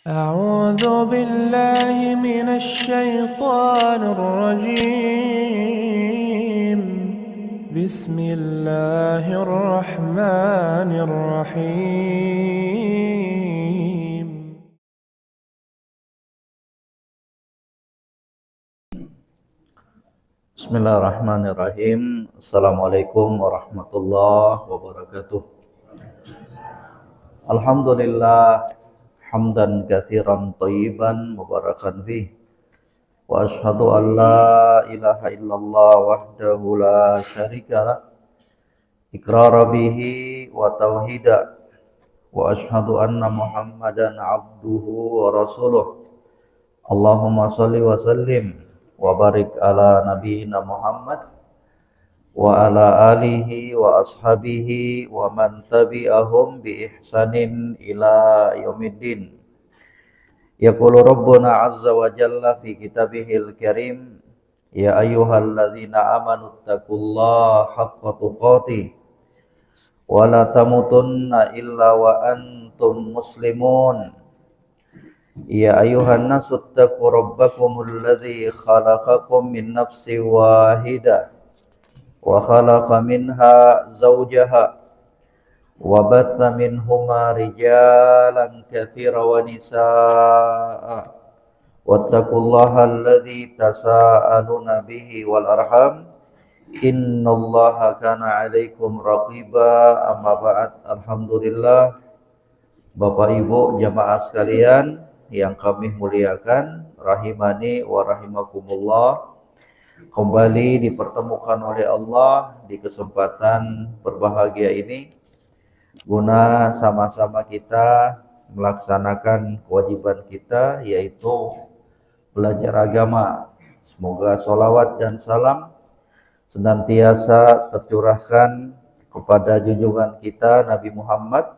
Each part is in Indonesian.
أعوذ بالله من الشيطان الرجيم بسم الله الرحمن الرحيم Bismillahirrahmanirrahim. Assalamualaikum warahmatullahi wabarakatuh. Alhamdulillah hamdan katsiran thayyiban mubarakan fih. Wa asyhadu an la ilaha illallah wahdahu la syarikalah iqrara bihi wa tauhida. Wa asyhadu anna Muhammadan abduhu wa rasuluh. Allahumma shalli wa sallim wa barik ala nabiyyina Muhammad wa ala alihi wa ashabihi wa man tabi'ahum bi ihsanin ila yaumiddin. Yaqulu rabbuna azza wa jalla fi kitabihil karim, ya ayyuhalladzina amanu taqullaha haqqa tuqatih wa la tamutunna illa wa antum muslimun. Ya ayuhan nasu taqu rabbakumul ladzi khalaqakum min nafsin wahidah wa khalaqa minha zawjaha wa batha minhuma rijalan katsiran wa nisaa'a wattaqullaha alladzi tasaaluna bihi wal arham innallaha kana 'alaikum raqiba. Amma ba'd. Alhamdulillah, Bapak Ibu jamaah sekalian yang kami muliakan, rahimani wa rahimakumullah, kembali dipertemukan oleh Allah di kesempatan berbahagia ini guna sama-sama kita melaksanakan kewajiban kita, yaitu belajar agama. Semoga sholawat dan salam senantiasa tercurahkan kepada junjungan kita Nabi Muhammad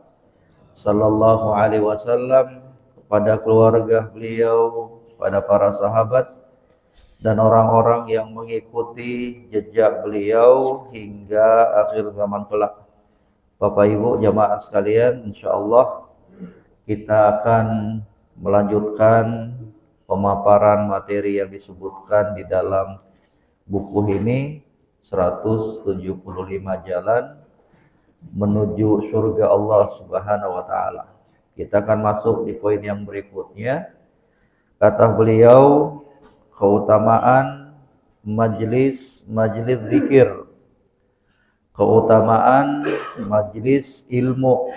sallallahu alaihi wasallam, pada keluarga beliau, pada para sahabat, dan orang-orang yang mengikuti jejak beliau hingga akhir zaman kelak. Bapak Ibu jamaah sekalian, insyaallah kita akan melanjutkan pemaparan materi yang disebutkan di dalam buku ini, 175 jalan menuju surga Allah Subhanahu wa taala. Kita akan masuk di poin yang berikutnya. Kata beliau, keutamaan majlis zikir, keutamaan majlis ilmu.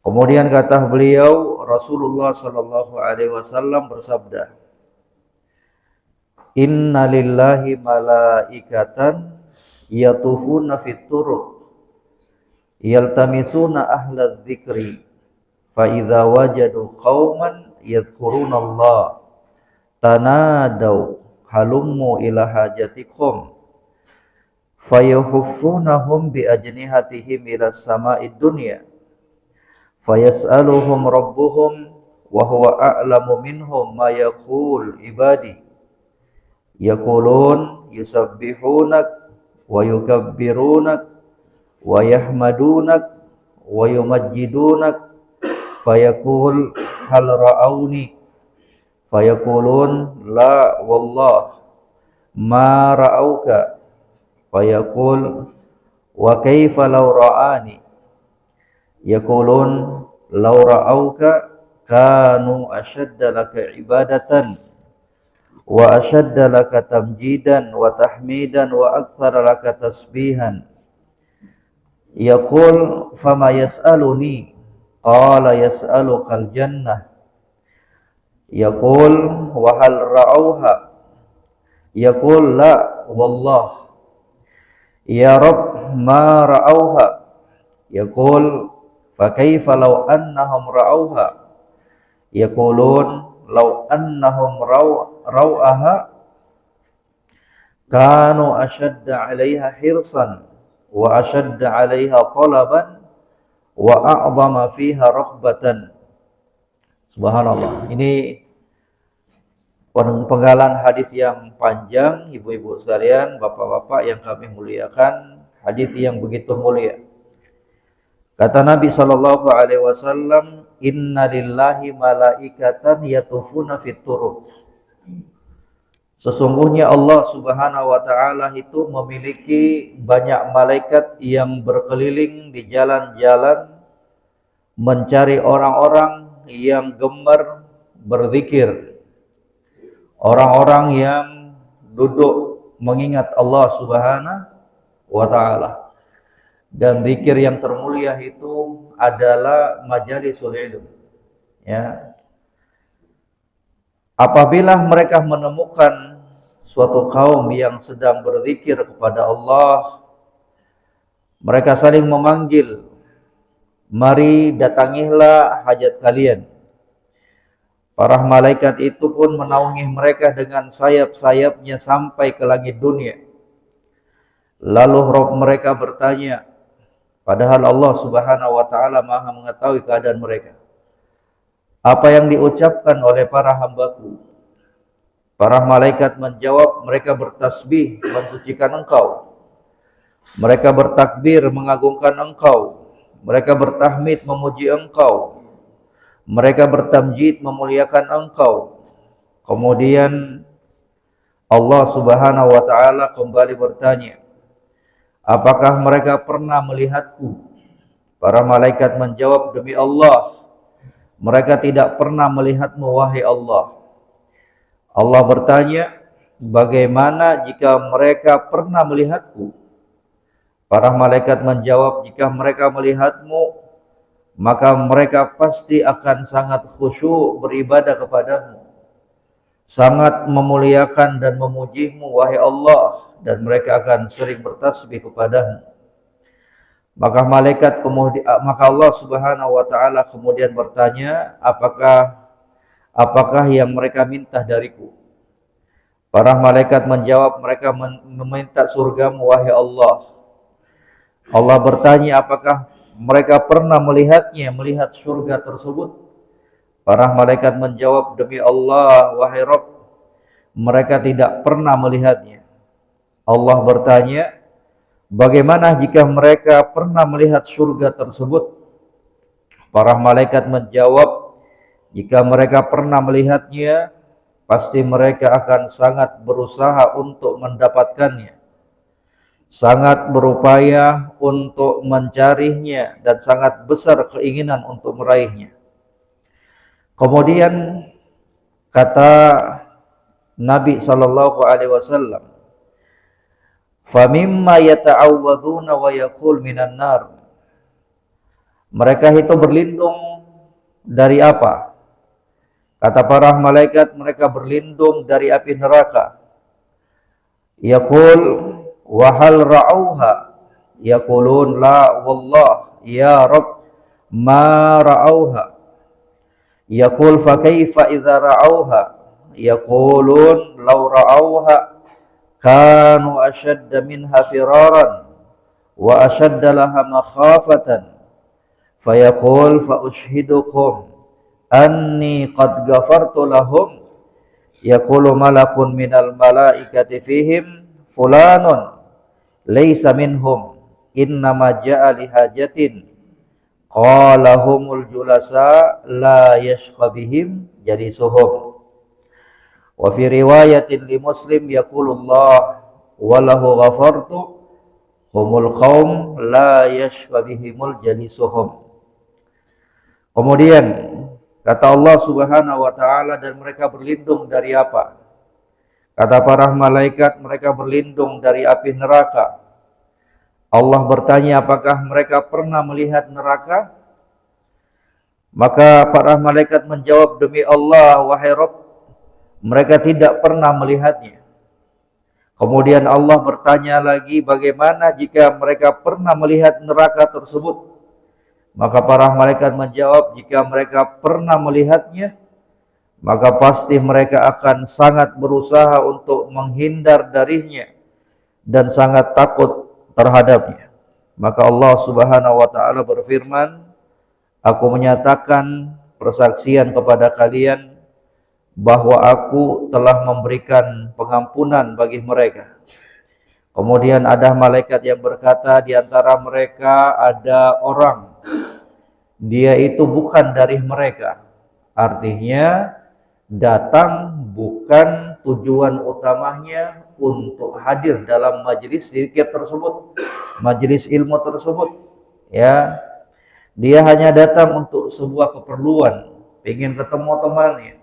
Kemudian kata beliau, Rasulullah sallallahu alaihi wasallam bersabda, "Inna lillahi malaikatan yatufuna fit turuq yaltamisuna ahla dzikri fa idza wajadu qauman yadhkurunallah tanadaw halummu ila hajatikum fayahuffunahum bi ajnihatihim ila sama'id dunya fayas'aluhum rabbuhum wa huwa a'lamu minhum ma yaqul ibadi yaqulun yusabbihunak wa yukabbirunak wa yahmadunak wa yumajjidunak fayaqul hal ra'auni fayaqulun la wallah ma ra'auka fayaqul wa kaifa law ra'ani yaqulun law ra'auka kanu ashadda laka ibadatan wa ashadda laka tamjidan wa tahmidan wa aktsara laka tasbihan yaqul fama yas'aluni qala yas'alukal jannah yaqul wa hal ra'auha yaqul la wallah ya rab ma ra'auha yaqul fa kaifa law annahum ra'auha yaqulun law annahum ra'auha kanu ashadda 'alaiha hirsan wa ashadda 'alaiha talaban wa a'zama fiha raghbatan." Subhanallah. Ini penggalan hadis yang panjang, ibu-ibu sekalian, bapak-bapak yang kami muliakan, hadis yang begitu mulia. Kata Nabi sallallahu alaihi wasallam, inna lillahi malaikatan yatufuna fit turuq. Sesungguhnya Allah Subhanahu wa taala itu memiliki banyak malaikat yang berkeliling di jalan-jalan mencari orang-orang yang gemar berzikir, orang-orang yang duduk mengingat Allah Subhanahu wa taala. Dan zikir yang termulia itu adalah majalisul ilm, ya. Apabila mereka menemukan suatu kaum yang sedang berzikir kepada Allah, mereka saling memanggil, mari datangilah hajat kalian. Para malaikat itu pun menaungi mereka dengan sayap-sayapnya sampai ke langit dunia. Lalu Rabb mereka bertanya, padahal Allah Subhanahu wa taala Maha mengetahui keadaan mereka, apa yang diucapkan oleh para hambaku? Para malaikat menjawab, mereka bertasbih mensucikan Engkau, mereka bertakbir mengagungkan Engkau, mereka bertahmid memuji Engkau, mereka bertamjid memuliakan Engkau. Kemudian Allah Subhanahu wa taala kembali bertanya, apakah mereka pernah melihatku? Para malaikat menjawab, demi Allah, mereka tidak pernah melihatmu wahai Allah. Allah bertanya, bagaimana jika mereka pernah melihatku? Para malaikat menjawab, jika mereka melihatmu, maka mereka pasti akan sangat khusyuk beribadah kepadamu, sangat memuliakan dan memujimu wahai Allah, dan mereka akan sering bertasbih kepadamu. Maka maka Allah Subhanahu wa taala kemudian bertanya, apakah yang mereka minta dariku? Para malaikat menjawab, mereka meminta surgamu wahai Allah. Allah bertanya, apakah mereka pernah melihat surga tersebut? Para malaikat menjawab, demi Allah wahai Rabb, mereka tidak pernah melihatnya. Allah bertanya, bagaimana jika mereka pernah melihat surga tersebut? Para malaikat menjawab, jika mereka pernah melihatnya, pasti mereka akan sangat berusaha untuk mendapatkannya, sangat berupaya untuk mencarinya, dan sangat besar keinginan untuk meraihnya. Kemudian kata Nabi sallallahu alaihi wasallam, famimma yata'awwadzuna wa yaqul minan nar. Mereka itu berlindung dari apa? Kata para malaikat, mereka berlindung dari api neraka. Yaqul wa hal ra'auha? Yaqulun la wallah ya Rabb ma ra'auha. Yaqul fa kaifa idza ra'auha? Yaqulun law ra'auha kanu ashadda minha firaran wa ashadda laha makhafatan. Fayaqul fa ushhidukum anni qad ghafartu lahum. Yaqulu malakun minal malaikati fihim fulanun laysa minhum innama ja'a lihajatin qala humul julasa la yashqa bihim jalisuhum. Wa fi riwayatin li Muslim yaqulullah walahu ghafartu humul qaum la yashqa bihimul jalisuhum. Kemudian kata Allah Subhanahu wa taala, dan mereka berlindung dari apa? Kata para malaikat, mereka berlindung dari api neraka. Allah bertanya, apakah mereka pernah melihat neraka? Maka para malaikat menjawab, demi Allah wahai Rabb, mereka tidak pernah melihatnya. Kemudian Allah bertanya lagi, bagaimana jika mereka pernah melihat neraka tersebut? Maka para malaikat menjawab, jika mereka pernah melihatnya, maka pasti mereka akan sangat berusaha untuk menghindar darinya dan sangat takut terhadapnya. Maka Allah Subhanahu wa taala berfirman, aku menyatakan persaksian kepada kalian bahwa aku telah memberikan pengampunan bagi mereka. Kemudian ada malaikat yang berkata, di antara mereka ada orang dia itu bukan dari mereka. Artinya datang bukan tujuan utamanya untuk hadir dalam majelis zikir tersebut, majelis ilmu tersebut, ya. Dia hanya datang untuk sebuah keperluan, ingin ketemu temannya,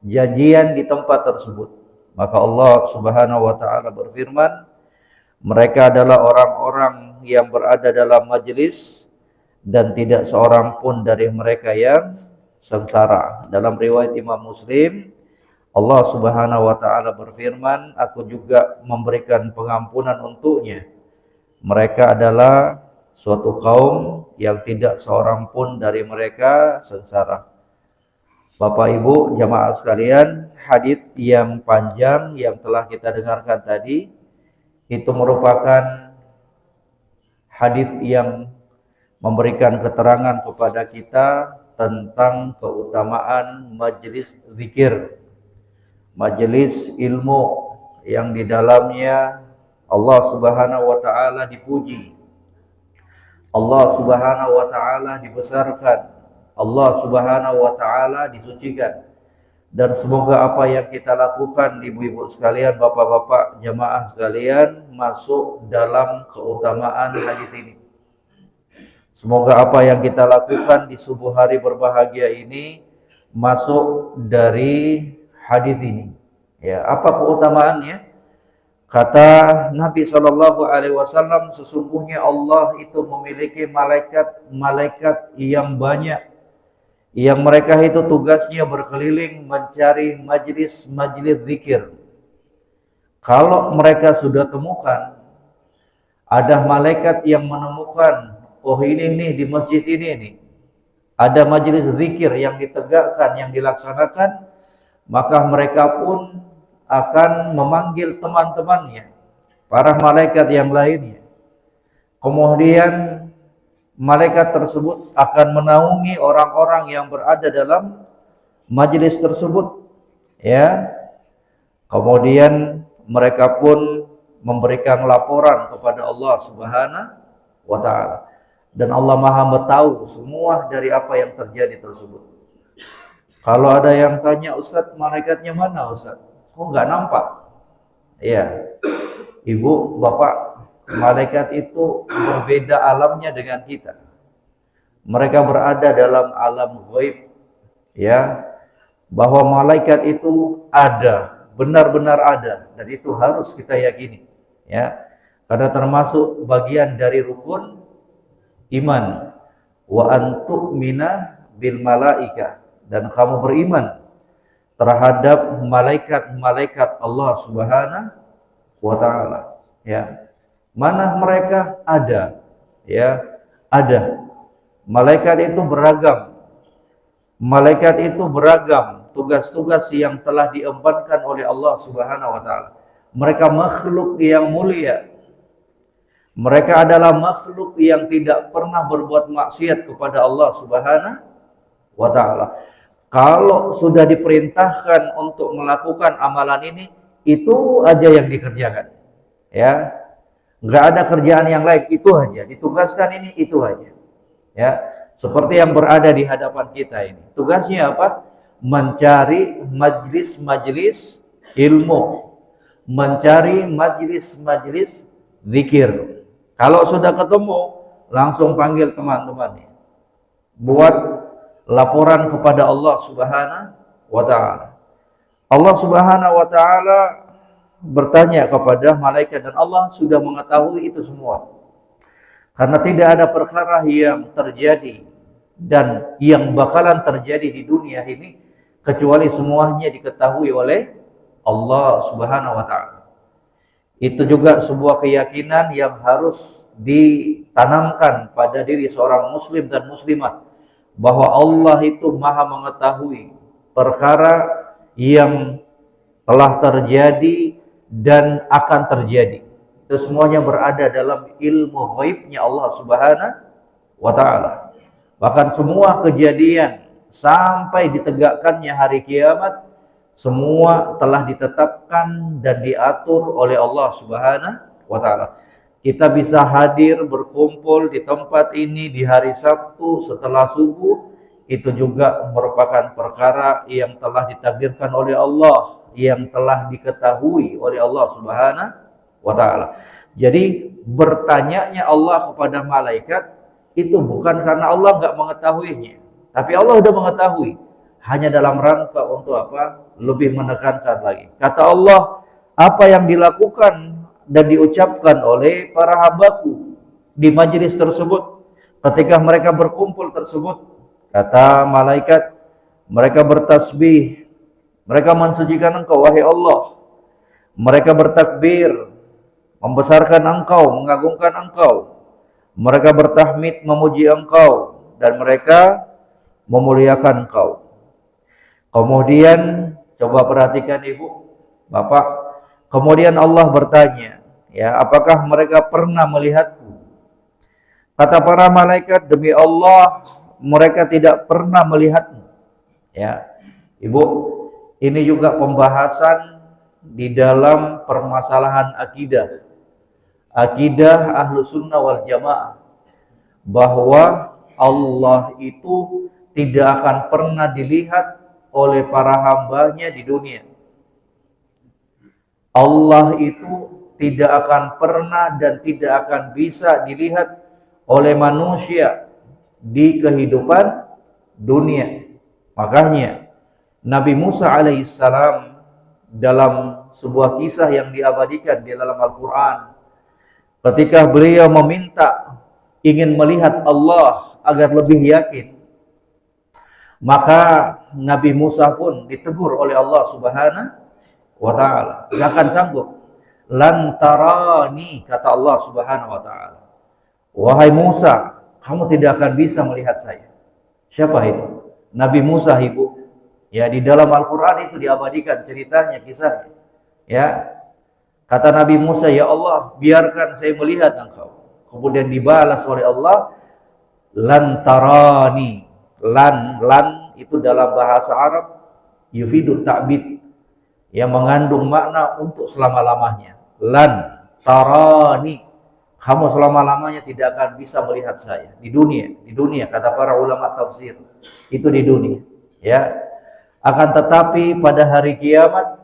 janjian di tempat tersebut. Maka Allah Subhanahu wa taala berfirman, mereka adalah orang-orang yang berada dalam majelis dan tidak seorang pun dari mereka yang sengsara. Dalam riwayat Imam Muslim, Allah Subhanahu wa taala berfirman, aku juga memberikan pengampunan untuknya. Mereka adalah suatu kaum yang tidak seorang pun dari mereka sengsara. Bapak Ibu jamaah sekalian, hadis yang panjang yang telah kita dengarkan tadi itu merupakan hadis yang memberikan keterangan kepada kita tentang keutamaan majelis zikir, majelis ilmu yang di dalamnya Allah Subhanahu wa taala dipuji, Allah Subhanahu wa taala dibesarkan, Allah Subhanahu wa taala disucikan. Dan semoga apa yang kita lakukan, ibu-ibu sekalian, bapak-bapak jamaah sekalian, masuk dalam keutamaan hadis ini. Semoga apa yang kita lakukan di subuh hari berbahagia ini masuk dari hadis ini. Ya, apa keutamaannya? Kata Nabi Shallallahu Alaihi Wasallam, sesungguhnya Allah itu memiliki malaikat-malaikat yang banyak, yang mereka itu tugasnya berkeliling mencari majlis-majlis zikir. Kalau mereka sudah temukan, ada malaikat yang menemukan, oh ini nih di masjid ini nih, ada majlis zikir yang ditegakkan, yang dilaksanakan, maka mereka pun akan memanggil teman-temannya, para malaikat yang lainnya. Kemudian malaikat tersebut akan menaungi orang-orang yang berada dalam majelis tersebut, ya. Kemudian mereka pun memberikan laporan kepada Allah Subhanahu wa taala, dan Allah Maha mengetahui semua dari apa yang terjadi tersebut. Kalau ada yang tanya, Ustadz, malaikatnya mana Ustadz? Kok nggak nampak? Ya, ibu, bapak, malaikat itu berbeda alamnya dengan kita. Mereka berada dalam alam ghaib, ya. Bahwa malaikat itu ada, benar-benar ada, dan itu harus kita yakini, ya. Karena termasuk bagian dari rukun iman. Wa antu'mina bil malaika, dan kamu beriman terhadap malaikat-malaikat Allah Subhanahu wa taala, ya. Mana mereka? Ada, ya, ada. Malaikat itu beragam. Malaikat itu beragam tugas-tugas yang telah diembankan oleh Allah Subhanahu wa taala. Mereka makhluk yang mulia. Mereka adalah makhluk yang tidak pernah berbuat maksiat kepada Allah Subhanahu wa taala. Kalau sudah diperintahkan untuk melakukan amalan ini, itu aja yang dikerjakan, ya. Nggak ada kerjaan yang lain, itu aja. Ditugaskan ini, itu aja, ya. Seperti yang berada di hadapan kita ini. Tugasnya apa? Mencari majlis-majlis ilmu, mencari majlis-majlis zikir. Kalau sudah ketemu, langsung panggil teman-temannya, buat laporan kepada Allah Subhanahu wa taala. Allah Subhanahu wa taala bertanya kepada malaikat, dan Allah sudah mengetahui itu semua. Karena tidak ada perkara yang terjadi dan yang bakalan terjadi di dunia ini kecuali semuanya diketahui oleh Allah Subhanahu wa taala. Itu juga sebuah keyakinan yang harus ditanamkan pada diri seorang muslim dan muslimah, bahwa Allah itu Maha mengetahui perkara yang telah terjadi dan akan terjadi. Itu semuanya berada dalam ilmu ghaibnya Allah Subhanahu wa taala. Bahkan semua kejadian sampai ditegakkannya hari kiamat, semua telah ditetapkan dan diatur oleh Allah Subhanahu wa taala. kita bisa hadir berkumpul di tempat ini di hari Sabtu setelah subuh, itu juga merupakan perkara yang telah ditakdirkan oleh Allah, yang telah diketahui oleh Allah Subhanahu wa taala. Jadi bertanyanya Allah kepada malaikat itu bukan karena Allah nggak mengetahuinya, tapi Allah sudah mengetahui, hanya dalam rangka untuk apa? Lebih menekankan lagi. Kata Allah, apa yang dilakukan dan diucapkan oleh para hambaku di majelis tersebut, ketika mereka berkumpul tersebut, kata malaikat, mereka bertasbih, mereka mensucikan Engkau wahai Allah, mereka bertakbir, membesarkan Engkau, mengagungkan Engkau, mereka bertahmid, memuji Engkau, dan mereka memuliakan Engkau. Kemudian coba perhatikan Ibu, Bapak, kemudian Allah bertanya, ya, apakah mereka pernah melihatku? Kata para malaikat, demi Allah, mereka tidak pernah melihatmu. Ya, Ibu, ini juga pembahasan di dalam permasalahan akidah. Akidah Ahlus Sunnah wal Jamaah, bahwa Allah itu tidak akan pernah dilihat oleh para hambanya di dunia. Allah itu tidak akan pernah dan tidak akan bisa dilihat oleh manusia di kehidupan dunia. Makanya Nabi Musa alaihissalam dalam sebuah kisah yang diabadikan di dalam Al-Quran, ketika beliau meminta ingin melihat Allah agar lebih yakin, maka Nabi Musa pun ditegur oleh Allah Subhanahu wa ta'ala, gak akan sanggup. Lan tarani, kata Allah Subhanahu wa ta'ala, wahai Musa, kamu tidak akan bisa melihat saya. Siapa itu? Nabi Musa, Ibu. Ya, di dalam Al-Quran itu diabadikan ceritanya, kisahnya. Ya, kata Nabi Musa, ya Allah, biarkan saya melihat Engkau. Kemudian dibalas oleh Allah, lan tarani. Lan itu dalam bahasa Arab yufidu ta'bid, yang mengandung makna untuk selama-lamanya. Lan tarani, kamu selama-lamanya tidak akan bisa melihat saya di dunia, kata para ulama tafsir, itu di dunia, ya. Akan tetapi pada hari kiamat,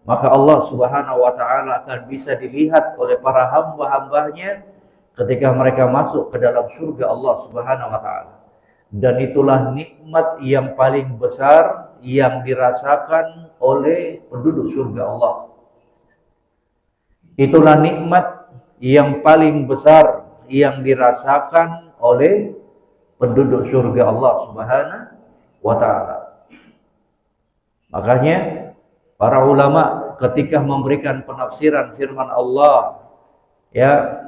maka Allah Subhanahu wa ta'ala akan bisa dilihat oleh para hamba-hambanya ketika mereka masuk ke dalam surga Allah Subhanahu wa ta'ala. Dan itulah nikmat yang paling besar yang dirasakan oleh penduduk surga Allah. Itulah nikmat yang paling besar yang dirasakan oleh penduduk surga Allah Subhanahu wa ta'ala. Makanya para ulama ketika memberikan penafsiran firman Allah, ya,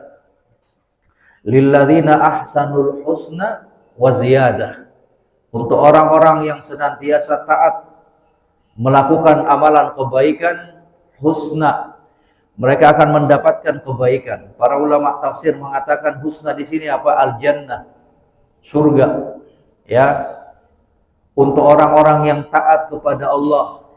lilladzina ahsanul husna wa ziyadah, untuk orang-orang yang senantiasa taat melakukan amalan kebaikan, husna, mereka akan mendapatkan kebaikan. Para ulama tafsir mengatakan husna di sini apa? Al-jannah, surga. Ya, untuk orang-orang yang taat kepada Allah,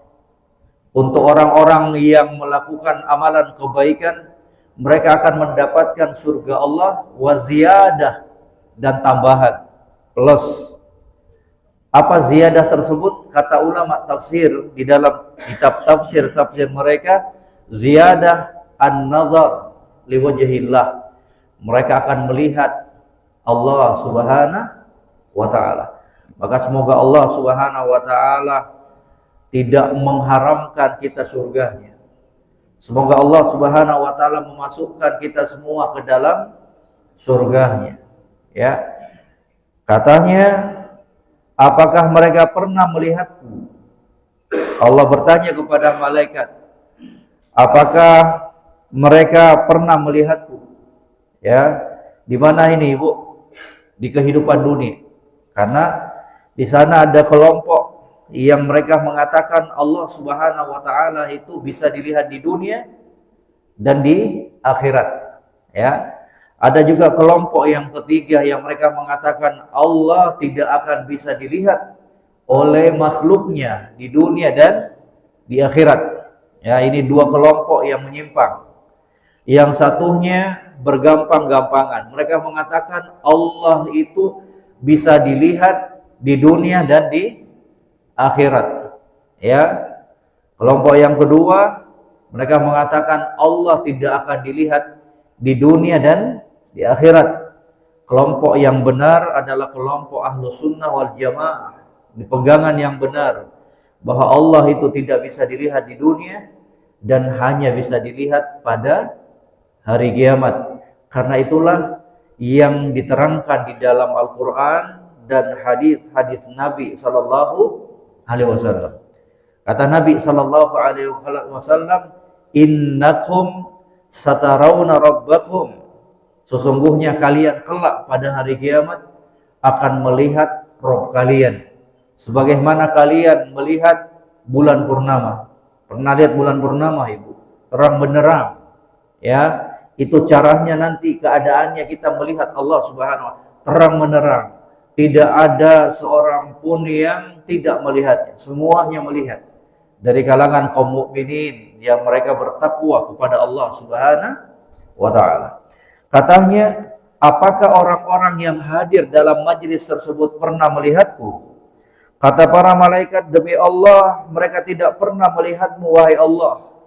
untuk orang-orang yang melakukan amalan kebaikan, mereka akan mendapatkan surga Allah wa ziyadah, dan tambahan, plus. Apa ziyadah tersebut? Kata ulama tafsir di dalam kitab tafsir mereka, ziyadah an-nazar liwajhillah. Mereka akan melihat Allah Subhanahu wa ta'ala. Maka semoga Allah Subhanahu wa ta'ala tidak mengharamkan kita surganya. Semoga Allah Subhanahu wa ta'ala memasukkan kita semua ke dalam surganya. Ya. Katanya, apakah mereka pernah melihatku? Allah bertanya kepada malaikat, apakah mereka pernah melihatku? Ya, di mana ini, Ibu? Di kehidupan dunia. Karena di sana ada kelompok yang mereka mengatakan Allah Subhanahu wa ta'ala itu bisa dilihat di dunia dan di akhirat. Ya. Ada juga kelompok yang ketiga yang mereka mengatakan Allah tidak akan bisa dilihat oleh makhluknya di dunia dan di akhirat. Ya, ini dua kelompok yang menyimpang. Yang satunya bergampang-gampangan. Mereka mengatakan Allah itu bisa dilihat di dunia dan di akhirat. Ya. Kelompok yang kedua, mereka mengatakan Allah tidak akan dilihat di dunia dan di akhirat. Kelompok yang benar adalah kelompok Ahlus Sunnah wal Jamaah, di pegangan yang benar bahwa Allah itu tidak bisa dilihat di dunia dan hanya bisa dilihat pada hari kiamat. Karena itulah yang diterangkan di dalam Al-Quran dan hadis-hadis Nabi Sallallahu Alaihi Wasallam. Kata Nabi Sallallahu Alaihi Wasallam, innakum satarawna rabbakum, sesungguhnya kalian kelak pada hari kiamat akan melihat Rabb kalian sebagaimana kalian melihat bulan purnama. Pernah lihat bulan purnama, Ibu? Terang benderang. Ya, itu caranya nanti keadaannya kita melihat Allah Subhanahu wa taala terang benderang. Tidak ada seorang pun yang tidak melihatnya, semuanya melihat. Dari kalangan kaum mukminin yang mereka bertakwa kepada Allah Subhanahu wa taala. Katanya, apakah orang-orang yang hadir dalam majlis tersebut pernah melihatku? Kata para malaikat, demi Allah, mereka tidak pernah melihatmu, wahai Allah.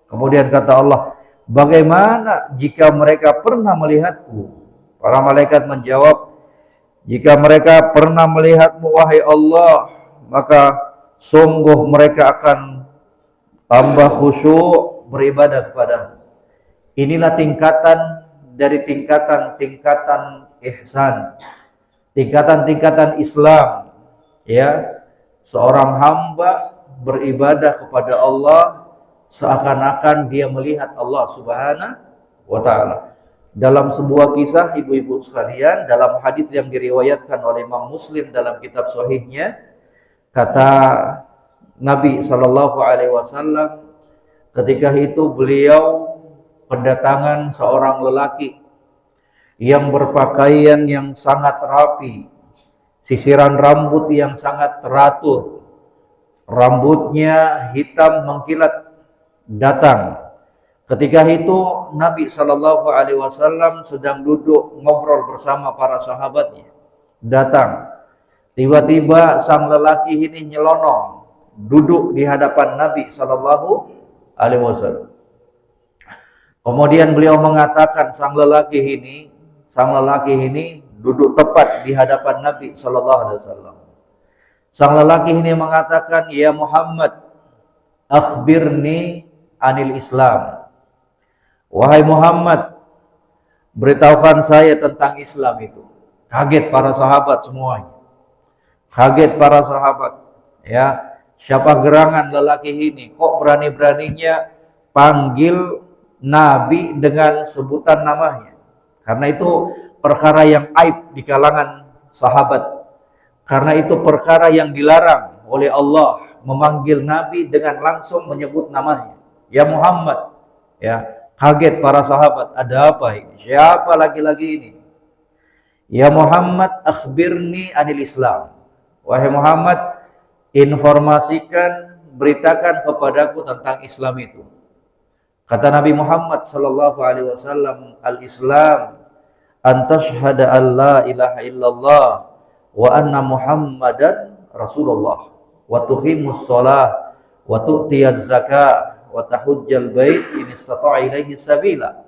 Kemudian kata Allah, bagaimana jika mereka pernah melihatku? Para malaikat menjawab, jika mereka pernah melihatmu, wahai Allah, maka sungguh mereka akan tambah khusyuk beribadah kepadamu. Inilah tingkatan dari tingkatan-tingkatan ihsan, tingkatan-tingkatan Islam. Ya, seorang hamba beribadah kepada Allah seakan-akan dia melihat Allah Subhanahu wa taala. Dalam sebuah kisah, ibu-ibu sekalian, dalam hadis yang diriwayatkan oleh Imam Muslim dalam kitab sahihnya, kata Nabi Shallallahu Alaihi Wasallam, ketika itu beliau kedatangan seorang lelaki yang berpakaian yang sangat rapi, sisiran rambut yang sangat teratur, rambutnya hitam mengkilat, datang. Ketika itu Nabi Shallallahu Alaihi Wasallam sedang duduk ngobrol bersama para sahabatnya. Datang. Tiba-tiba sang lelaki ini nyelonong, duduk di hadapan Nabi Shallallahu Alaihi Wasallam. Kemudian beliau mengatakan, sang lelaki ini duduk tepat di hadapan Nabi Shallallahu Alaihi Wasallam. Sang lelaki ini mengatakan, ya Muhammad, akhbirni anil Islam. Wahai Muhammad, beritahukan saya tentang Islam itu. Kaget para sahabat semuanya. Kaget para sahabat. Ya, siapa gerangan lelaki ini? Kok berani-beraninya panggil Nabi dengan sebutan namanya? Karena itu perkara yang aib di kalangan sahabat. Karena itu perkara yang dilarang oleh Allah, memanggil Nabi dengan langsung menyebut namanya. Ya Muhammad. Ya, kaget para sahabat, ada apa ini? Siapa laki-laki ini? Ya Muhammad, akhbirni anil Islam. Wahai Muhammad, informasikan, beritakan kepadaku tentang Islam itu. Kata Nabi Muhammad sallallahu alaihi wasallam, al-Islam an tashhada an la ilaha illallah wa anna Muhammadan Rasulullah wa tuqimus shalah wa tu'tiyaz zakah wa tahujjal bait in istata'a ilaihi sabila.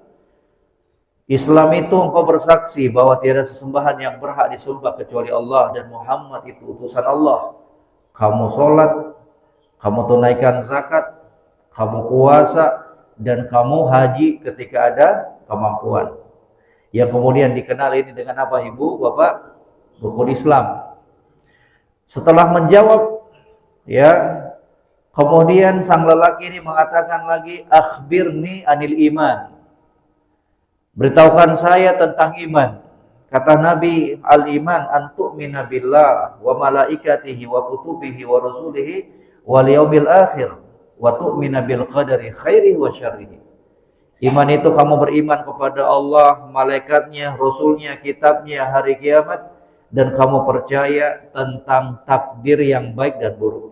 Islam itu engkau bersaksi bahwa tiada sesembahan yang berhak disembah kecuali Allah dan Muhammad itu utusan Allah. Kamu sholat, kamu tunaikan zakat, kamu puasa, dan kamu haji ketika ada kemampuan. Yang kemudian dikenal ini dengan apa, Ibu, Bapak? Rukun Islam. Setelah menjawab, ya, kemudian sang lelaki ini mengatakan lagi, akhbirni anil iman. Beritahukan saya tentang iman. Kata Nabi, al-iman an tu'mina billah wa malaikatihi wa kutubihi wa rasulihi wal yaumil akhir wa tu'mina bil qadari khairihi wa syarrihi. Iman itu kamu beriman kepada Allah, malaikatnya, rasulnya, kitabnya, hari kiamat, dan kamu percaya tentang takdir yang baik dan buruk.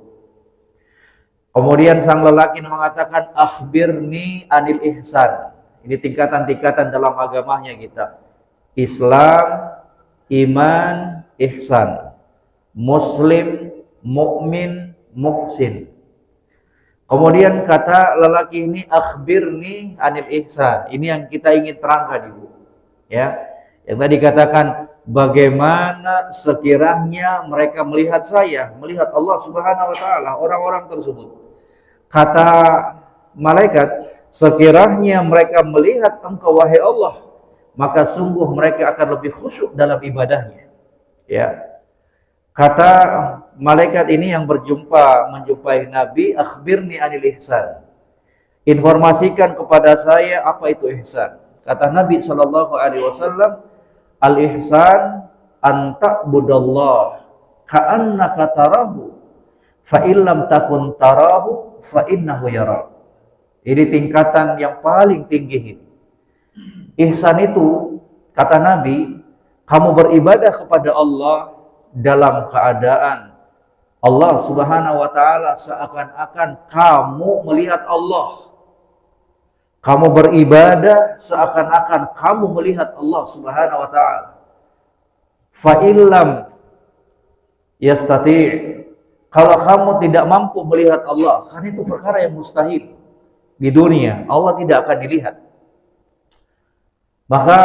Kemudian sang lelaki mengatakan, akhbirni anil ihsan. Ini tingkatan-tingkatan dalam agamanya kita. Islam, iman, ihsan. Muslim, mukmin, muhsin. Kemudian kata lelaki ini, akhbirni anil ihsan. Ini yang kita ingin terangkan, Ibu. Ya, yang tadi katakan bagaimana sekiranya mereka melihat saya, melihat Allah Subhanahu wa taala, orang-orang tersebut. Kata malaikat, sekiranya mereka melihat engkau wahai Allah, maka sungguh mereka akan lebih khusyuk dalam ibadahnya. Ya. Kata malaikat ini yang menjumpai Nabi, akhbirni anil ihsan. Informasikan kepada saya apa itu ihsan. Kata Nabi sallallahu alaihi wasallam, al ihsan an ta'budallah ka'annaka tarahu fa illam takun tarahu fa innahu yarak. Ini tingkatan yang paling tinggi ini. Ihsan itu, kata Nabi, kamu beribadah kepada Allah dalam keadaan Allah Subhanahu wa taala seakan-akan kamu melihat Allah. Kamu beribadah seakan-akan kamu melihat Allah Subhanahu wa taala. Fa illam yastati', kalau kamu tidak mampu melihat Allah, karena itu perkara yang mustahil. Di dunia Allah tidak akan dilihat. Maka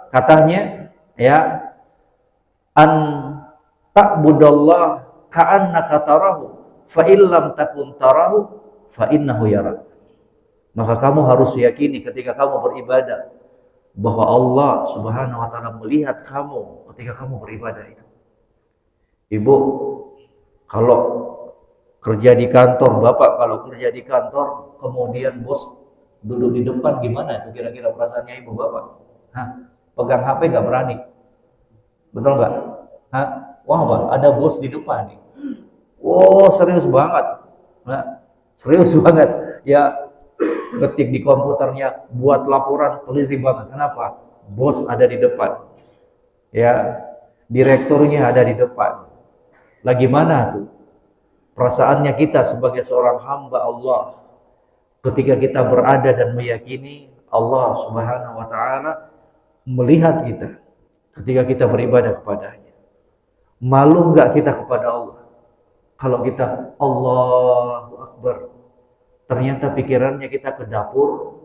katanya ya, an ta'budallah ka'annaka tarahu fa illam takun tarahu fa innahu yarak. Maka kamu harus yakini ketika kamu beribadah bahwa Allah Subhanahu wa taala melihat kamu ketika kamu beribadah itu. Ibu, kalau kerja di kantor, Bapak kalau kerja di kantor, kemudian bos duduk di depan, gimana itu kira-kira perasaannya Ibu Bapak? Hah? Pegang HP gak berani. Betul gak? Hah? Wah, Pak, ada bos di depan nih. Wow, serius banget. Nah, serius banget. Ya, ketik di komputernya, buat laporan, teliti banget. Kenapa? Bos ada di depan. Ya, direkturnya ada di depan. Lagi mana tuh? Perasaannya kita sebagai seorang hamba Allah ketika kita berada dan meyakini Allah Subhanahu wa taala melihat kita ketika kita beribadah kepadanya. Malu enggak kita kepada Allah kalau kita Allahu Akbar, ternyata pikirannya kita ke dapur,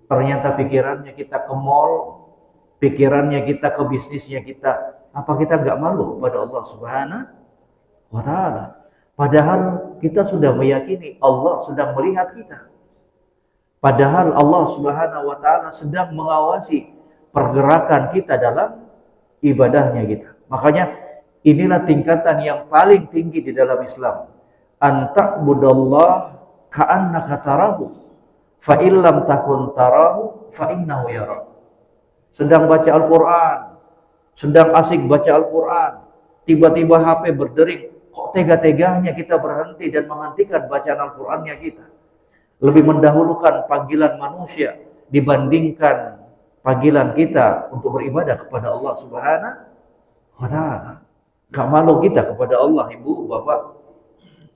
ternyata pikirannya kita ke mall, pikirannya kita ke bisnisnya kita. Apa kita enggak malu kepada Allah Subhanahu wa taala? Padahal kita sudah meyakini Allah sedang melihat kita. Padahal Allah Subhanahu wa taala sedang mengawasi pergerakan kita dalam ibadahnya kita. Makanya inilah tingkatan yang paling tinggi di dalam Islam. An ta'budallah ka'annaka tarahu fa illam takun tarahu fa innahu yarak. Sedang baca Al-Qur'an, sedang asik baca Al-Qur'an, tiba-tiba HP berdering. Kok tega-teganya kita berhenti dan menghentikan bacaan Al-Qur'annya kita? Lebih mendahulukan panggilan manusia dibandingkan panggilan kita untuk beribadah kepada Allah Subhanahu wa taala. Gak malu kita kepada Allah, Ibu, Bapak?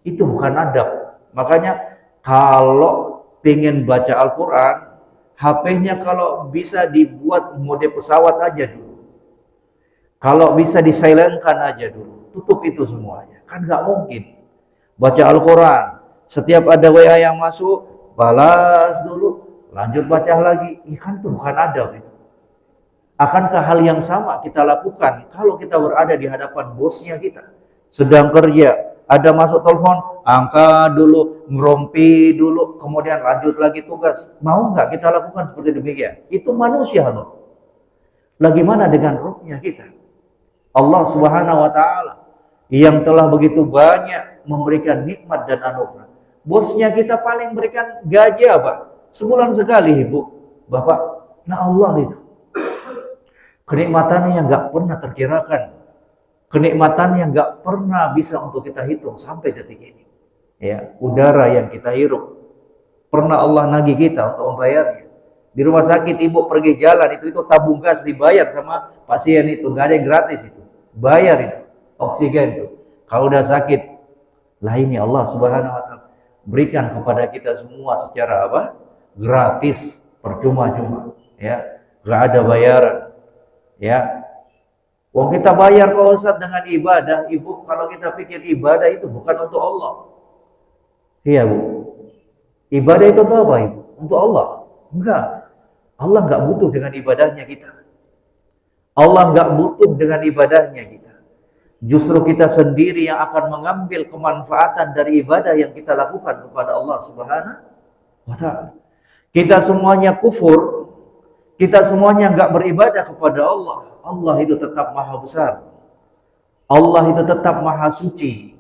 Itu bukan adab. Makanya kalau pengen baca Al-Quran, HP-nya kalau bisa dibuat mode pesawat aja dulu. Kalau bisa disilentkan aja dulu. Tutup itu semuanya. Kan gak mungkin. Baca Al-Quran, setiap ada WA yang masuk, balas dulu, lanjut baca lagi. Kan itu bukan adab itu. Akankah hal yang sama kita lakukan kalau kita berada di hadapan bosnya kita? Sedang kerja, ada masuk telepon, angkat dulu, ngerompi dulu, kemudian lanjut lagi tugas. Mau nggak kita lakukan seperti demikian? Itu manusia loh. Bagaimana dengan ruhnya kita? Allah Subhanahu wa taala yang telah begitu banyak memberikan nikmat dan anugerah. Bosnya kita paling berikan gaji apa? Sebulan sekali, Ibu, Bapak. Nah, Allah itu. Kenikmatannya yang nggak pernah terkirakan. Kenikmatan yang nggak pernah bisa untuk kita hitung sampai detik ini. Ya, udara yang kita hirup. Pernah Allah nagih kita untuk membayarnya. Di rumah sakit ibu pergi jalan itu tabung gas dibayar sama pasien itu, nggak ada yang gratis itu. Bayar itu, oksigen itu. Kalau udah sakit, lah ini Allah Subhanahu wa taala berikan kepada kita semua secara apa? Gratis percuma-cuma, ya, nggak ada bayaran, ya. Wong kita bayar kok Ustaz dengan ibadah, Ibu. Kalau kita pikir ibadah itu bukan untuk Allah, iya Bu. Ibadah itu untuk apa Ibu? Untuk Allah? Enggak. Allah nggak butuh dengan ibadahnya kita. Allah nggak butuh dengan ibadahnya kita. Justru kita sendiri yang akan mengambil kemanfaatan dari ibadah yang kita lakukan kepada Allah Subhanahu wa Ta'ala. Kita semuanya kufur, kita semuanya nggak beribadah kepada Allah. Allah itu tetap maha besar. Allah itu tetap maha suci.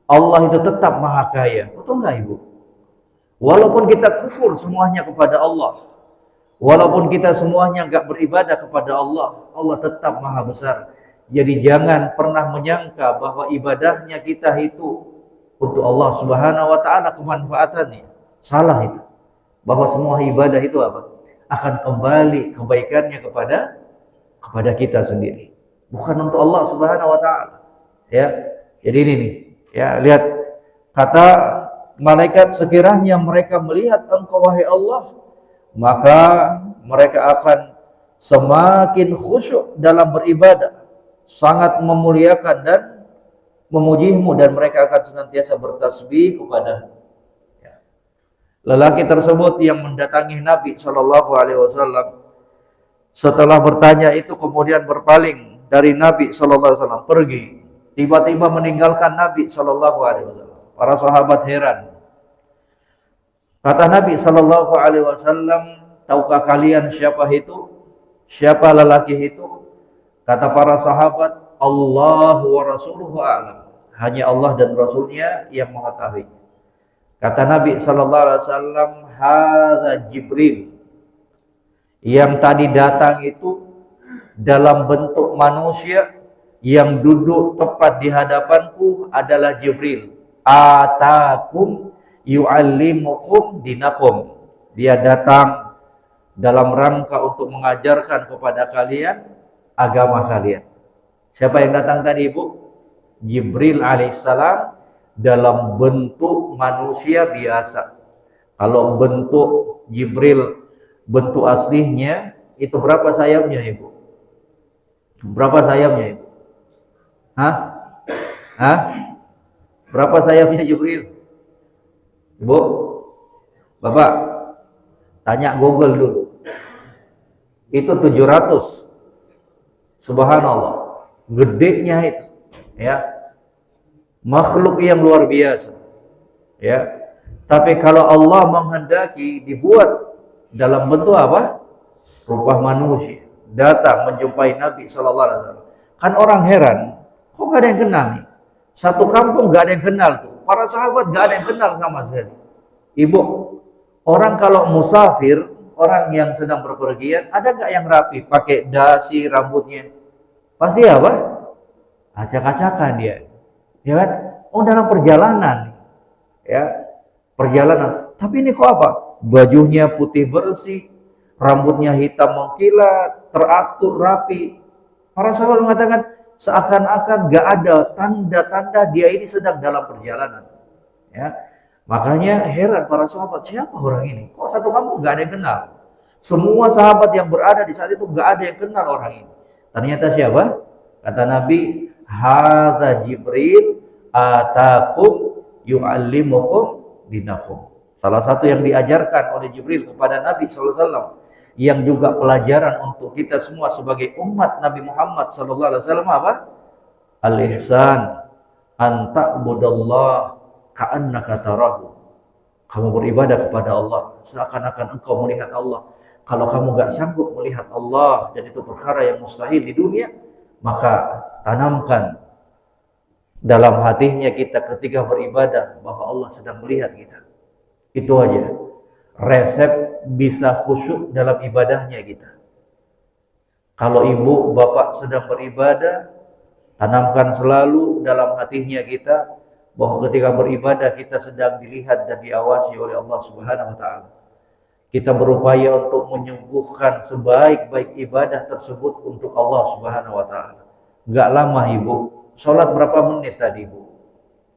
Allah itu tetap maha kaya. Betul nggak Ibu? Walaupun kita kufur semuanya kepada Allah, walaupun kita semuanya nggak beribadah kepada Allah, Allah tetap maha besar. Jadi jangan pernah menyangka bahwa ibadahnya kita itu untuk Allah Subhanahu wa Ta'ala kemanfaatannya. Salah itu. Bahwa semua ibadah itu apa? Akan kembali kebaikannya kepada kita sendiri. Bukan untuk Allah Subhanahu wa Ta'ala. Ya. Jadi ini nih, ya, lihat kata malaikat, sekiranya mereka melihat engkau wahai Allah, maka mereka akan semakin khusyuk dalam beribadah, sangat memuliakan dan memujimu, dan mereka akan senantiasa bertasbih kepada. Lelaki tersebut yang mendatangi Nabi Shallallahu Alaihi Wasallam setelah bertanya itu kemudian berpaling dari Nabi Shallallahu Alaihi Wasallam, pergi, tiba-tiba meninggalkan Nabi Shallallahu Alaihi Wasallam. Para sahabat heran. Kata Nabi Shallallahu Alaihi Wasallam, tahukah kalian siapa itu? Siapa lelaki itu? Kata para sahabat, Allah wa rasuluhu a'lam. Hanya Allah dan Rasulnya yang mengetahui. Kata Nabi Sallallahu Alaihi Wasallam, hadza Jibril. Yang tadi datang itu dalam bentuk manusia, yang duduk tepat di hadapanku adalah Jibril. Atakum yu'allimukum dinakum. Dia datang dalam rangka untuk mengajarkan kepada kalian agama kalian. Siapa yang datang tadi Ibu? Jibril alaihissalam dalam bentuk manusia biasa. Kalau bentuk Jibril, bentuk aslinya itu berapa sayapnya Ibu? Berapa sayapnya Ibu? Hah? Hah? Berapa sayapnya Jibril? Ibu? Bapak? Tanya Google dulu. Itu 700. Subhanallah. Gedenya itu, ya. Makhluk yang luar biasa, ya. Tapi kalau Allah menghendaki dibuat dalam bentuk apa? Rupa manusia, datang menjumpai Nabi Sallallahu Alaihi Wasallam. Kan orang heran, kok gak ada yang kenal nih? Satu kampung gak ada yang kenal tuh. Para sahabat gak ada yang kenal sama sekali. Ibu, orang kalau musafir, orang yang sedang berpergian, ada gak yang rapi, pakai dasi rambutnya? Pasti apa? Acak-acakan dia. Ya kan? Oh, dalam perjalanan. Ya, perjalanan. Tapi ini kok apa? Bajunya putih bersih, rambutnya hitam mengkilat, teratur rapi. Para sahabat mengatakan seakan-akan gak ada tanda-tanda dia ini sedang dalam perjalanan. Ya. Makanya heran para sahabat, siapa orang ini? Kok satu kampung gak ada yang kenal? Semua sahabat yang berada di saat itu gak ada yang kenal orang ini. Ternyata siapa? Kata Nabi, hadza Jibril atakum yu'allimukum dinakum. Salah satu yang diajarkan oleh Jibril kepada Nabi SAW, yang juga pelajaran untuk kita semua sebagai umat Nabi Muhammad SAW apa? Al-ihsan an ta'budallah ka'annaka tarahu. Kamu beribadah kepada Allah seakan-akan engkau melihat Allah. Kalau kamu gak sanggup melihat Allah, dan itu perkara yang mustahil di dunia, maka tanamkan dalam hatinya kita ketika beribadah bahwa Allah sedang melihat kita. Itu aja resep bisa khusyuk dalam ibadahnya kita. Kalau ibu bapak sedang beribadah, tanamkan selalu dalam hatinya kita bahwa ketika beribadah kita sedang dilihat dan diawasi oleh Allah Subhanahu wa Ta'ala. Kita berupaya untuk menyuguhkan sebaik-baik ibadah tersebut untuk Allah Subhanahu wa Ta'ala. Enggak lama Ibu. Sholat berapa menit tadi Ibu?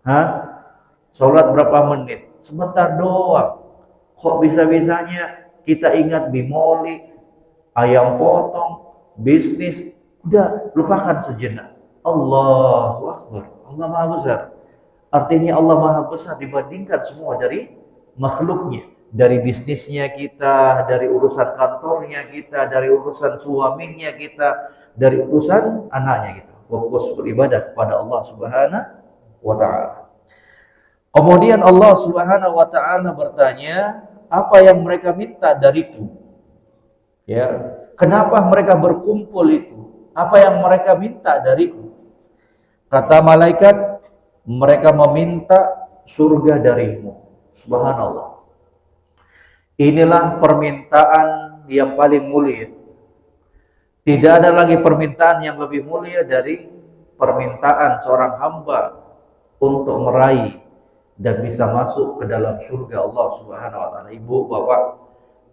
Hah? Sholat berapa menit? Sebentar doang. Kok bisa-bisanya kita ingat bimoli, ayam potong, bisnis, udah lupakan sejenak. Allahu Akbar, Allah Maha Besar. Artinya Allah Maha Besar dibandingkan semua dari makhluknya. Dari bisnisnya kita, dari urusan kantornya kita, dari urusan suaminya kita, dari urusan anaknya kita. Fokus beribadah kepada Allah Subhanahu wa Ta'ala. Kemudian Allah Subhanahu wa Ta'ala bertanya, apa yang mereka minta dariku? Ya, kenapa mereka berkumpul itu? Apa yang mereka minta dariku? Kata malaikat, mereka meminta surga darimu. Subhanallah. Inilah permintaan yang paling mulia. Tidak ada lagi permintaan yang lebih mulia dari permintaan seorang hamba untuk meraih dan bisa masuk ke dalam surga Allah Subhanahu wa Ta'ala. Ibu, bapak,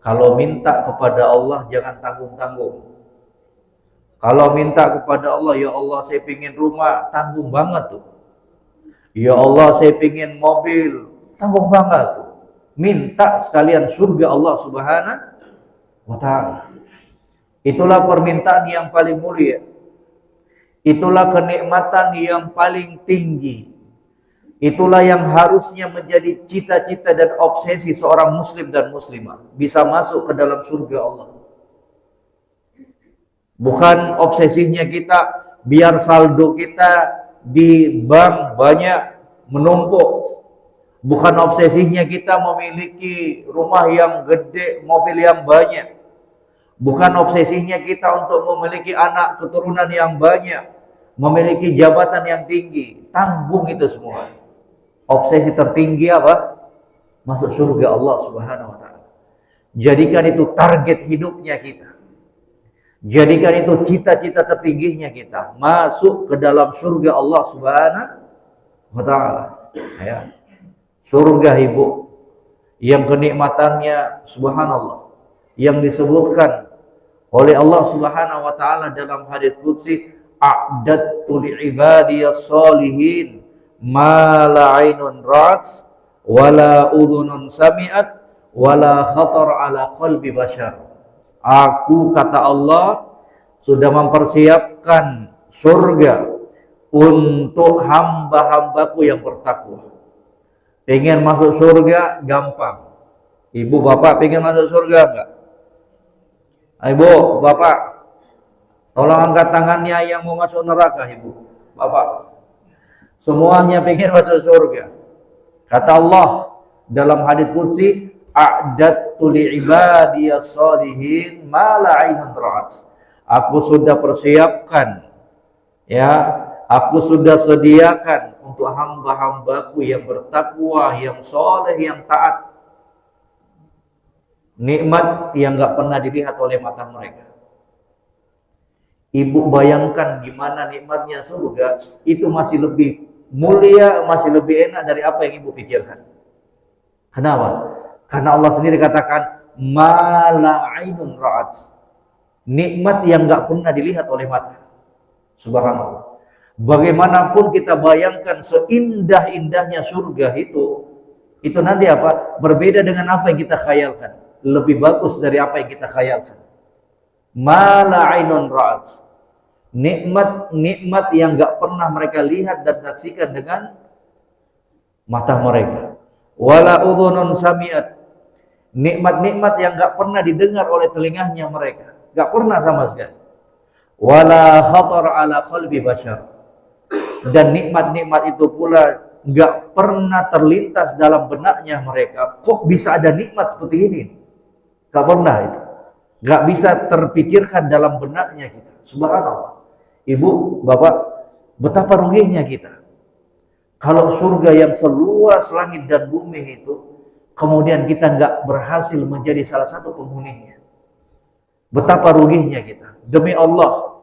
kalau minta kepada Allah jangan tanggung-tanggung. Kalau minta kepada Allah, ya Allah saya pingin rumah, tanggung banget tuh. Ya Allah saya pingin mobil, tanggung banget tuh. Minta sekalian surga Allah Subhanahu wa Ta'ala. Itulah permintaan yang paling mulia. Itulah kenikmatan yang paling tinggi. Itulah yang harusnya menjadi cita-cita dan obsesi seorang muslim dan muslimah, bisa masuk ke dalam surga Allah. Bukan obsesinya kita biar saldo kita di bank banyak menumpuk. Bukan obsesinya kita memiliki rumah yang gede, mobil yang banyak. Bukan obsesinya kita untuk memiliki anak keturunan yang banyak, memiliki jabatan yang tinggi. Tanggung itu semua. Obsesi tertinggi apa? Masuk surga Allah Subhanahu wa Ta'ala. Jadikan itu target hidupnya kita. Jadikan itu cita-cita tertingginya kita. Masuk ke dalam surga Allah Subhanahu wa Ta'ala. Ya. Surga ibu yang kenikmatannya subhanallah, yang disebutkan oleh Allah Subhanahu wa Ta'ala dalam hadits qudsi, a'dattu li'ibadiyas shalihin ma la 'ainun ra'at wala udhunun sami'at wala khatar ala qalbi bashar. Aku, kata Allah, sudah mempersiapkan surga untuk hamba-hambaku yang bertakwa. Pengen masuk surga gampang. Ibu bapak pengen masuk surga enggak? Ibu bapak, tolong angkat tangannya yang mau masuk neraka. Ibu bapak, semuanya pengen masuk surga. Kata Allah dalam hadits qudsi, a'dattu li'ibadiyas shalihin ma la 'ainun ra'at. Aku sudah persiapkan, ya, aku sudah sediakan untuk hamba-hambaku yang bertakwa, yang soleh, yang taat, nikmat yang gak pernah dilihat oleh mata mereka. Ibu bayangkan gimana nikmatnya surga, itu masih lebih mulia, masih lebih enak dari apa yang ibu pikirkan. Kenapa? Karena Allah sendiri katakan, ma la 'ainun ra'at. Nikmat yang gak pernah dilihat oleh mata. Subhanallah. Bagaimanapun kita bayangkan seindah-indahnya surga itu nanti apa? Berbeda dengan apa yang kita khayalkan. Lebih bagus dari apa yang kita khayalkan. Ma la 'ainun ra'at. Nikmat yang gak pernah mereka lihat dan saksikan dengan mata mereka. Wala udhunun sami'at. Nikmat-nikmat yang gak pernah didengar oleh telinganya mereka. Gak pernah sama sekali. Wala khatar ala qalbi bashar. Dan nikmat-nikmat itu pula gak pernah terlintas dalam benaknya mereka. Kok bisa ada nikmat seperti ini? Gak pernah itu. Gak bisa terpikirkan dalam benaknya kita. Subhanallah. Ibu, bapak, betapa ruginya kita kalau surga yang seluas langit dan bumi itu, kemudian kita gak berhasil menjadi salah satu penghuninya. Betapa ruginya kita. Demi Allah,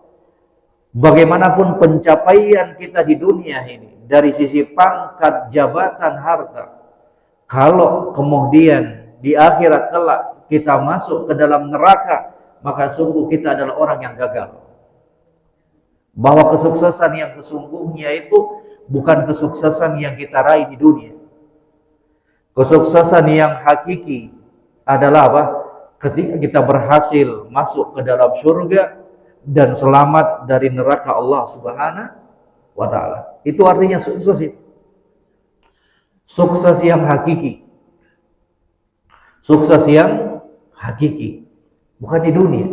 bagaimanapun pencapaian kita di dunia ini, dari sisi pangkat, jabatan, harta, kalau kemudian di akhirat kelak kita masuk ke dalam neraka, maka sungguh kita adalah orang yang gagal. Bahwa kesuksesan yang sesungguhnya itu bukan kesuksesan yang kita raih di dunia. Kesuksesan yang hakiki adalah apa? ketika kita berhasil masuk ke dalam surga dan selamat dari neraka Allah Subhanahu wa taala. Itu artinya sukses itu. Sukses yang hakiki. Sukses yang hakiki, bukan di dunia.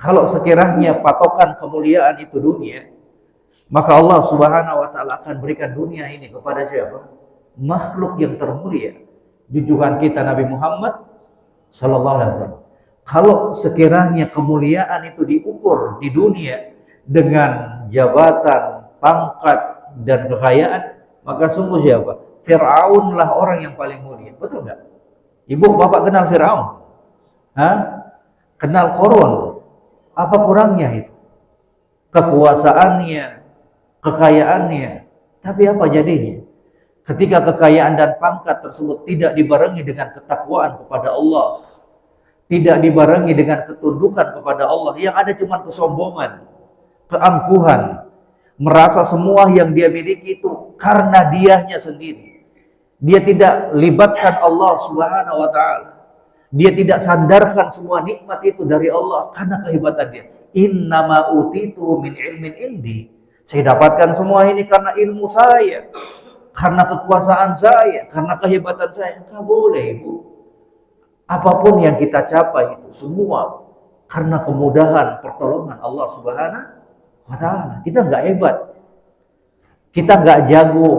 Kalau sekiranya patokan kemuliaan itu dunia, maka Allah Subhanahu wa taala akan berikan dunia ini kepada siapa? Makhluk yang termulia, junjungan kita Nabi Muhammad sallallahu alaihi wasallam. Kalau sekiranya kemuliaan itu diukur di dunia dengan jabatan, pangkat dan kekayaan, maka sungguh siapa? Fir'aun lah orang yang paling mulia. Betul nggak? Ibu bapak kenal Fir'aun? Hah? Kenal Qarun? Apa kurangnya itu? Kekuasaannya, kekayaannya. Tapi apa jadinya? Ketika kekayaan dan pangkat tersebut tidak dibarengi dengan ketakwaan kepada Allah, tidak dibarengi dengan ketundukan kepada Allah, yang ada cuma kesombongan, keangkuhan, merasa semua yang dia miliki itu karena dianya sendiri. Dia tidak libatkan Allah Subhanahu wa taala. Dia tidak sandarkan semua nikmat itu dari Allah karena kehebatan dia. Innama utitu min ilmin indi. Saya dapatkan semua ini karena ilmu saya, karena kekuasaan saya, karena kehebatan saya. Enggak boleh, Ibu. Apapun yang kita capai itu semua karena kemudahan pertolongan Allah Subhanahu wa taala. Kita enggak hebat. Kita enggak jago.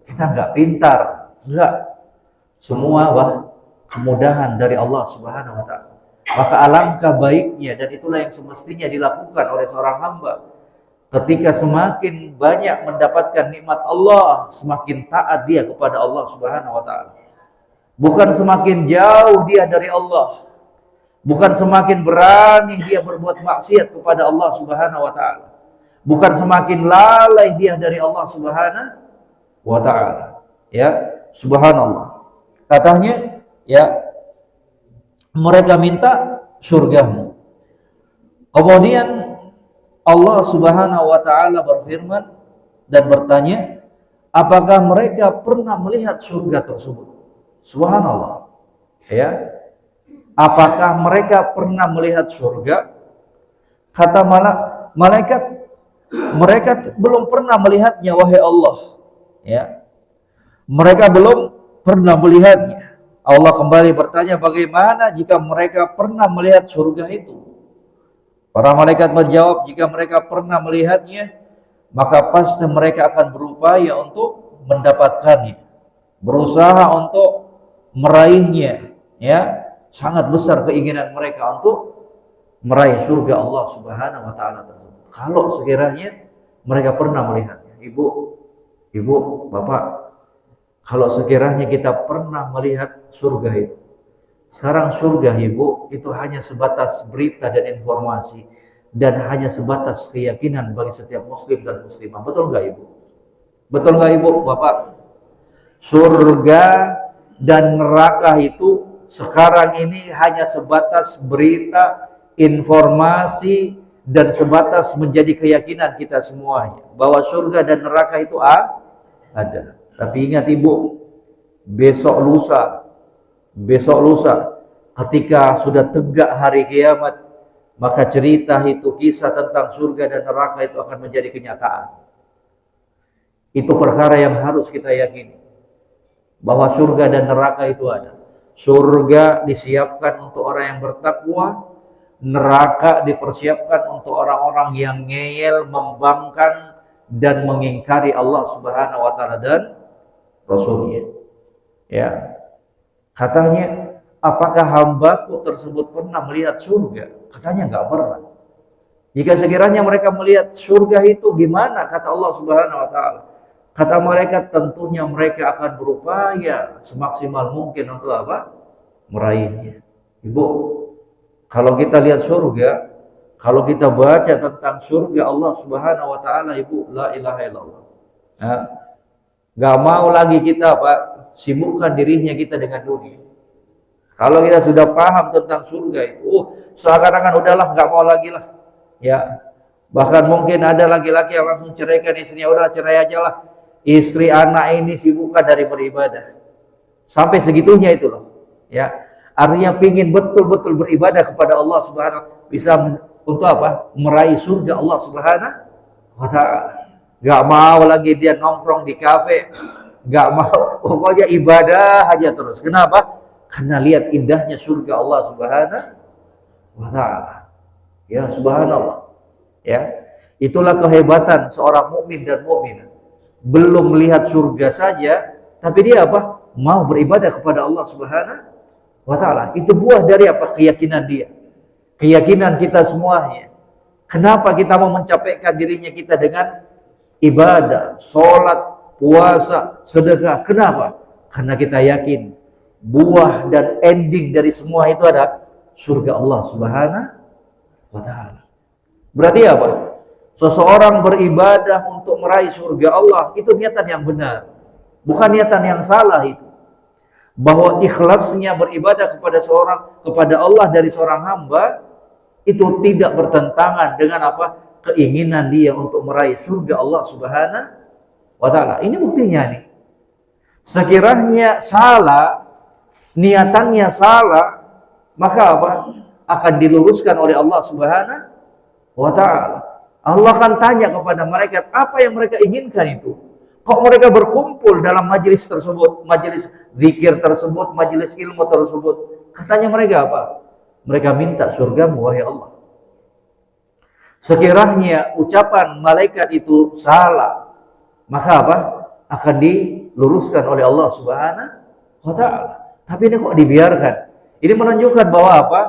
Kita enggak pintar. Enggak. Semua kemudahan dari Allah Subhanahu wa taala. Maka alangkah baiknya, dan itulah yang semestinya dilakukan oleh seorang hamba. Ketika semakin banyak mendapatkan nikmat Allah, semakin taat dia kepada Allah Subhanahu wa taala. Bukan semakin jauh dia dari Allah. Bukan semakin berani dia berbuat maksiat kepada Allah Subhanahu wa taala. Bukan semakin lalai dia dari Allah Subhanahu wa taala. Ya, subhanallah. Katanya, ya, mereka minta surgamu. Kemudian Allah Subhanahu wa taala berfirman dan bertanya, apakah mereka pernah melihat surga tersebut? Subhanallah. Ya. Apakah mereka pernah melihat surga? Kata malaikat, mereka belum pernah melihatnya wahai Allah. Ya. Mereka belum pernah melihatnya. Allah kembali bertanya, bagaimana jika mereka pernah melihat surga itu? Para malaikat menjawab, jika mereka pernah melihatnya, maka pasti mereka akan berupaya untuk mendapatkannya, berusaha untuk meraihnya. Ya, sangat besar keinginan mereka untuk meraih surga Allah Subhanahu wa taala tersebut. Kalau sekiranya mereka pernah melihatnya. Ibu, Bapak, kalau sekiranya kita pernah melihat surga itu, sekarang surga Ibu itu hanya sebatas berita dan informasi, dan hanya sebatas keyakinan bagi setiap muslim dan muslimah. Betul nggak Ibu? Betul nggak Ibu, Bapak? Surga dan neraka itu sekarang ini hanya sebatas berita, informasi, dan sebatas menjadi keyakinan kita semuanya bahwa surga dan neraka itu ada. Tapi ingat Ibu, besok lusa ketika sudah tegak hari kiamat, maka cerita itu, kisah tentang surga dan neraka itu akan menjadi kenyataan. Itu perkara yang harus kita yakini, bahwa surga dan neraka itu ada. Surga disiapkan untuk orang yang bertakwa, neraka dipersiapkan untuk orang-orang yang ngeyel, membangkang dan mengingkari Allah Subhanahu wa taala dan Rasulnya. Ya. Katanya, apakah hambaku tersebut pernah melihat surga? Katanya enggak pernah. Jika sekiranya mereka melihat surga itu, gimana? Kata Allah Subhanahu wa taala. Kata malaikat, tentunya mereka akan berupaya semaksimal mungkin untuk apa? Meraihnya. Ibu, kalau kita lihat surga, kalau kita baca tentang surga Allah Subhanahu wa taala, Ibu, la ilaha illallah. Ya. Gak mau lagi kita sibukkan dirinya kita dengan dunia. Kalau kita sudah paham tentang surga itu, seakan-akan udahlah, gak mau lagi lah. Ya, bahkan mungkin ada laki-laki yang langsung ceraikan istrinya, udah cerai aja lah. Istri anak ini sibukkan dari beribadah. Sampai segitunya itu loh. Ya, Artinya pingin betul-betul beribadah kepada Allah Subhanahu, bisa untuk apa? Meraih surga Allah Subhanahu wa ta'ala. Gak mau lagi dia nongkrong di kafe, gak mau, pokoknya ibadah aja terus. Kenapa? Karena lihat indahnya surga Allah Subhanahu wa ta'ala. Ya subhanallah. Ya, itulah kehebatan seorang mukmin dan mukminah. Belum melihat surga saja, tapi dia apa? Mau beribadah kepada Allah Subhanahu wa ta'ala. Itu buah dari apa? Keyakinan dia. Keyakinan kita semuanya. Kenapa kita mau mencapaikan dirinya kita dengan ibadah, sholat, puasa, sedekah? Kenapa? Karena kita yakin buah dan ending dari semua itu adalah surga Allah Subhanahu wa ta'ala. Berarti apa? Seseorang beribadah untuk meraih surga Allah, itu niatan yang benar, bukan niatan yang salah itu. Bahwa ikhlasnya beribadah kepada Allah dari seorang hamba itu tidak bertentangan dengan apa? Keinginan dia untuk meraih surga Allah Subhanahu wa ta'ala. Ini buktinya nih. Sekiranya salah, niatannya salah, maka apa? Akan diluruskan oleh Allah Subhanahu wa ta'ala. Allah akan tanya kepada malaikat, apa yang mereka inginkan itu? Kok mereka berkumpul dalam majelis tersebut, majelis zikir tersebut, majelis ilmu tersebut? Katanya mereka apa? Mereka minta surgamu, wahai Allah. Sekiranya ucapan malaikat itu salah, maka apa? Akan diluruskan oleh Allah Subhanahu wa ta'ala. Tapi ini kok dibiarkan? Ini menunjukkan bahwa apa?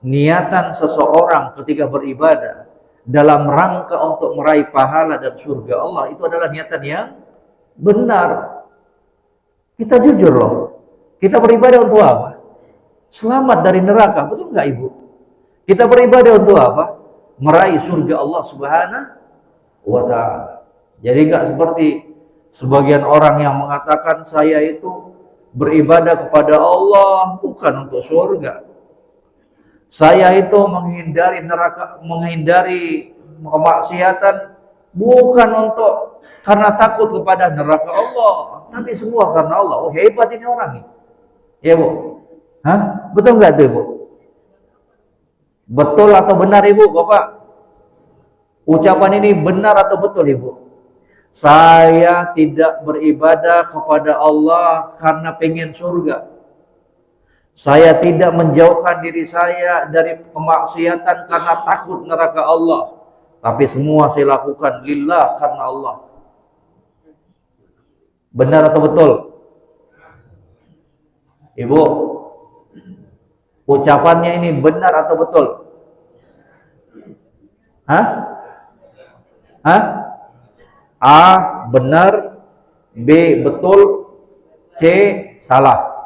Niatan seseorang ketika beribadah dalam rangka untuk meraih pahala dan surga Allah itu adalah niatan yang benar. Kita jujur loh. Kita beribadah untuk apa? Selamat dari neraka, betul nggak Ibu? Kita beribadah untuk apa? Meraih surga Allah Subhanahu wa ta'ala. Jadi nggak seperti sebagian orang yang mengatakan saya itu beribadah kepada Allah bukan untuk surga. Saya itu menghindari neraka, menghindari kemaksiatan bukan untuk karena takut kepada neraka Allah, tapi semua karena Allah. Oh, hebat ini orang ini. Ya, Bu. Hah? Betul nggak tuh, Ibu? Betul atau benar, Ibu, Bapak? Ucapan ini benar atau betul, Ibu? Saya tidak beribadah kepada Allah karena pengen surga. Saya tidak menjauhkan diri saya dari kemaksiatan karena takut neraka Allah. Tapi semua saya lakukan lillah, karena Allah. Benar atau betul? Ibu, ucapannya ini benar atau betul? Hah? Hah? A, benar. B, betul. C, salah.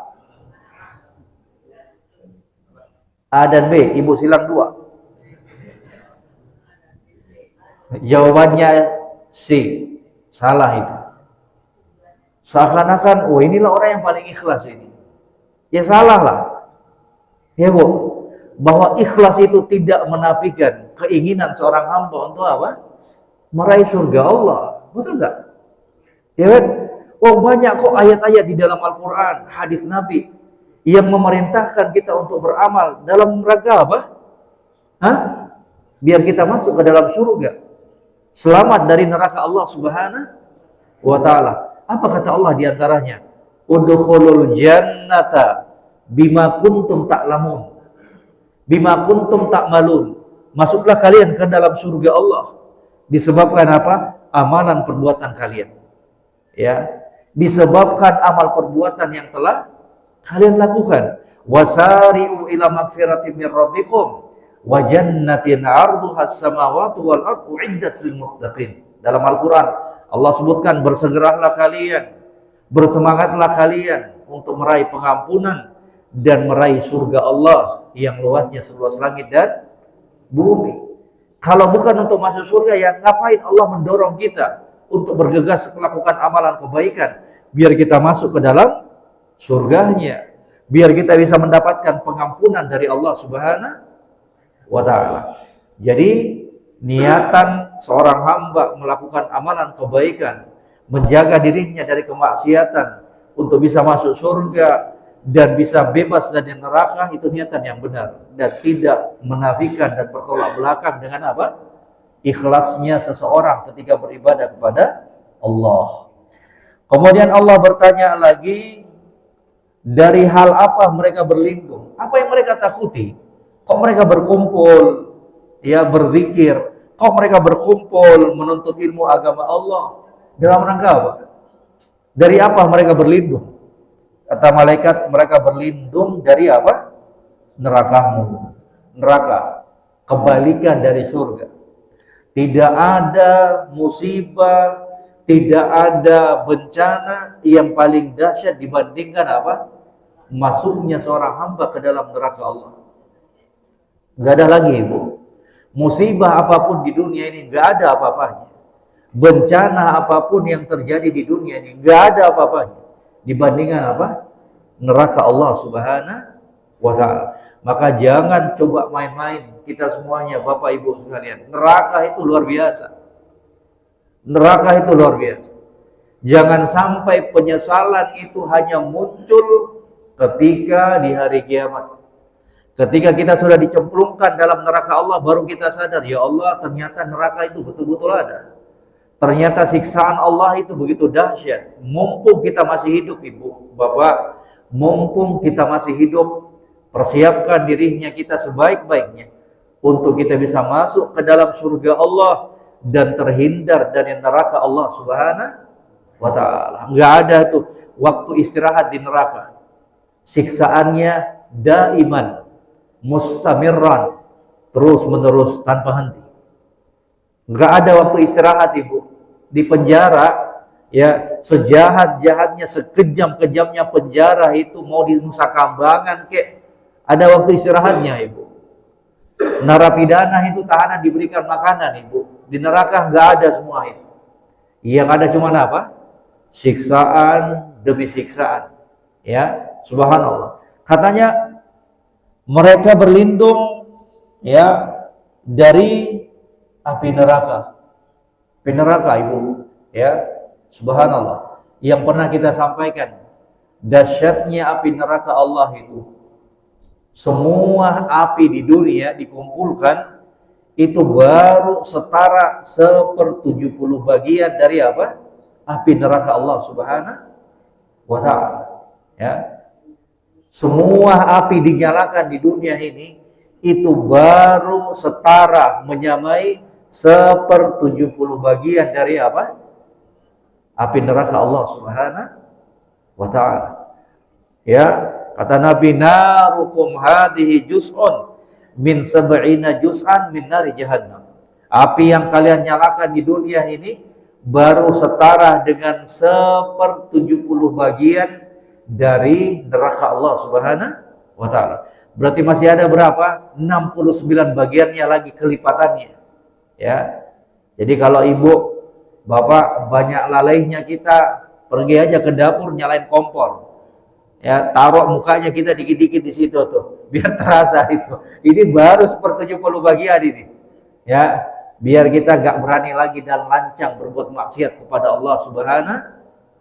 A dan B, Ibu silang 2. Jawabannya C, salah itu. Seakan-akan, oh inilah orang yang paling ikhlas ini. Ya salah lah. Ya Bu, bahwa ikhlas itu tidak menafikan keinginan seorang hamba untuk apa? Meraih surga Allah. Betul nggak? Ya kan? Oh banyak kok ayat-ayat di dalam Al-Quran, hadis Nabi yang memerintahkan kita untuk beramal dalam rangka apa? Hah? Biar kita masuk ke dalam surga, selamat dari neraka Allah Subhanahu wa ta'ala. Apa kata Allah diantaranya? Udkhulul jannata bima kuntum ta'lamun, bima kuntum ta'malun. Masuklah kalian ke dalam surga Allah disebabkan apa? Amalan perbuatan kalian. Ya, disebabkan amal perbuatan yang telah kalian lakukan. Wasari'u ila magfiratin min rabbikum wa jannatin 'arduha as-samawati wal ardu 'iddat lil muttaqin. Dalam Al-Qur'an Allah sebutkan, bersegeralah kalian, bersemangatlah kalian untuk meraih pengampunan dan meraih surga Allah yang luasnya seluas langit dan bumi. Kalau bukan untuk masuk surga, ya ngapain Allah mendorong kita untuk bergegas melakukan amalan kebaikan biar kita masuk ke dalam surganya, biar kita bisa mendapatkan pengampunan dari Allah Subhanahu wa ta'ala. Jadi niatan seorang hamba melakukan amalan kebaikan, menjaga dirinya dari kemaksiatan untuk bisa masuk surga, dan bisa bebas dari neraka, itu niatan yang benar dan tidak menafikan dan bertolak belakang dengan apa? Ikhlasnya seseorang ketika beribadah kepada Allah. Kemudian Allah bertanya lagi, dari hal apa mereka berlindung? Apa yang mereka takuti? Kok mereka berkumpul ya berzikir? Kok mereka berkumpul menuntut ilmu agama Allah? Dalam rangka apa? Dari apa mereka berlindung? Kata malaikat, mereka berlindung dari apa? Nerakamu. Neraka, kebalikan dari surga. Tidak ada musibah, tidak ada bencana yang paling dahsyat dibandingkan apa? Masuknya seorang hamba ke dalam neraka Allah. Gak ada lagi, Ibu. Musibah apapun di dunia ini gak ada apa-apanya. Bencana apapun yang terjadi di dunia ini gak ada apa-apanya dibandingkan apa? Neraka Allah Subhanahu wa ta'ala. Maka jangan coba main-main kita semuanya, Bapak Ibu sekalian. Neraka itu luar biasa. Neraka itu luar biasa. Jangan sampai penyesalan itu hanya muncul ketika di hari kiamat. Ketika kita sudah dicemplungkan dalam neraka Allah, baru kita sadar, ya Allah, ternyata neraka itu betul-betul ada. Ternyata siksaan Allah itu begitu dahsyat. Mumpung kita masih hidup, Ibu, Bapak, mumpung kita masih hidup, persiapkan dirinya kita sebaik-baiknya untuk kita bisa masuk ke dalam surga Allah dan terhindar dari neraka Allah Subhanahu wa ta'ala. Enggak ada tuh waktu istirahat di neraka. Siksaannya daiman, mustamirran, terus menerus tanpa henti. Enggak ada waktu istirahat, Ibu. Di penjara ya, sejahat-jahatnya, sekejam-kejamnya penjara itu, mau di Nusa Kambangan kek, ada waktu istirahatnya, Ibu. Narapidana itu tahanan diberikan makanan, Ibu. Di neraka enggak ada semua itu. Yang ada cuma apa? Siksaan demi siksaan. Ya, subhanallah. Katanya mereka berlindung ya dari api neraka. Api neraka, Ibu. Ya, subhanallah. Yang pernah kita sampaikan, dahsyatnya api neraka Allah itu. Semua api di dunia dikumpulkan itu baru setara 1/70 bagian dari apa? Api neraka Allah Subhanahu wa ta'ala. Ya. Semua api dinyalakan di dunia ini itu baru setara menyamai 1/70 bagian dari apa? Api neraka Allah Subhanahu wa ta'ala. Ya, kata Nabi, narukum hadhihi juz'un min sab'ina juz'an min nari jahannam. Api yang kalian nyalakan di dunia ini baru setara dengan 1/70 bagian dari neraka Allah Subhanahu wa ta'ala. Berarti masih ada berapa? 69 bagiannya lagi kelipatannya. Ya. Jadi kalau Ibu, Bapak banyak lalainya kita, pergi aja ke dapur nyalain kompor. Ya, taruh mukanya kita dikit-dikit di situ tuh, biar terasa itu. Ini baru 1/70 bagian ini. Ya, biar kita gak berani lagi dan lancang berbuat maksiat kepada Allah Subhanahu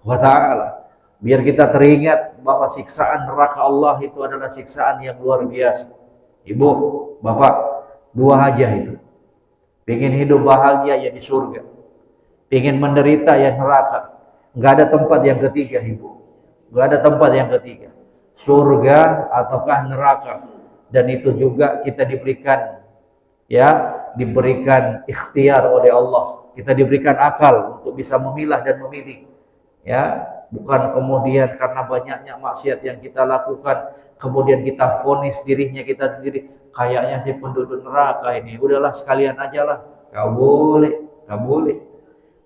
wa ta'ala. Biar kita teringat bahwa siksaan neraka Allah itu adalah siksaan yang luar biasa. Ibu, Bapak, dua aja itu. Pengen hidup bahagia ya di surga. Pengen menderita ya neraka. Nggak ada tempat yang ketiga, Ibu. Nggak ada tempat yang ketiga. Surga ataukah neraka. Dan itu juga kita diberikan diberikan ikhtiar oleh Allah. Kita diberikan akal untuk bisa memilah dan memilih. Ya, bukan kemudian karena banyaknya maksiat yang kita lakukan kemudian kita vonis dirinya kita sendiri, kayaknya si penduduk neraka ini, udahlah sekalian aja lah.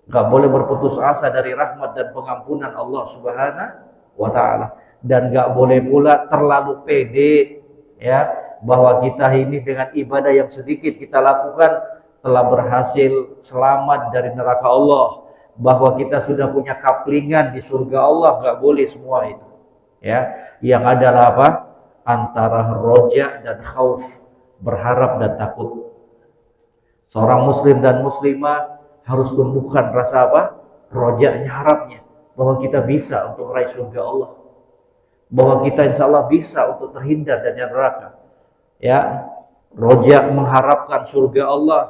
Gak boleh berputus asa dari rahmat dan pengampunan Allah Subhanahu wa ta'ala. Dan gak boleh pula terlalu pede ya, bahwa kita ini dengan ibadah yang sedikit kita lakukan telah berhasil selamat dari neraka Allah, bahwa kita sudah punya kaplingan di surga Allah. Gak boleh semua itu ya. Yang adalah apa? Antara roja dan khauf, berharap dan takut. Seorang muslim dan muslimah harus tumbuhkan rasa apa? Rojanya, harapnya bahwa kita bisa untuk meraih surga Allah. bahwa kita insya Allah bisa untuk terhindar dari neraka. Ya, roja mengharapkan surga Allah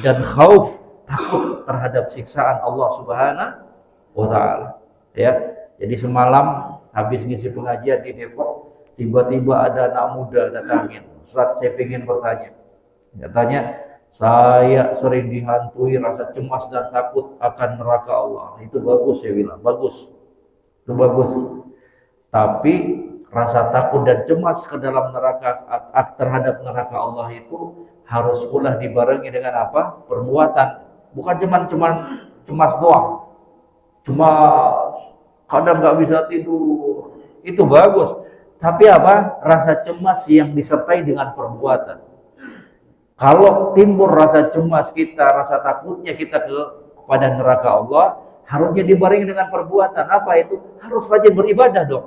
dan khauf takut terhadap siksaan Allah Subhanahu wa taala. Ya, jadi semalam habis ngisi pengajian di Depok, tiba-tiba ada anak muda datangin, Ustaz, saya ingin bertanya. Katanya, saya sering dihantui rasa cemas dan takut akan neraka Allah. Itu bagus, saya bilang, bagus. Itu bagus. Tapi rasa takut dan cemas ke dalam neraka terhadap neraka Allah itu harus pula dibarengi dengan apa? Perbuatan. Bukan cuman cemas doang. Cuma kadang nggak bisa tidur. Itu bagus. Tapi apa? Rasa cemas yang disertai dengan perbuatan. Kalau timbul rasa cemas kita, rasa takutnya kita kepada neraka Allah, harusnya dibarengi dengan perbuatan. Apa itu? Harus rajin beribadah dong.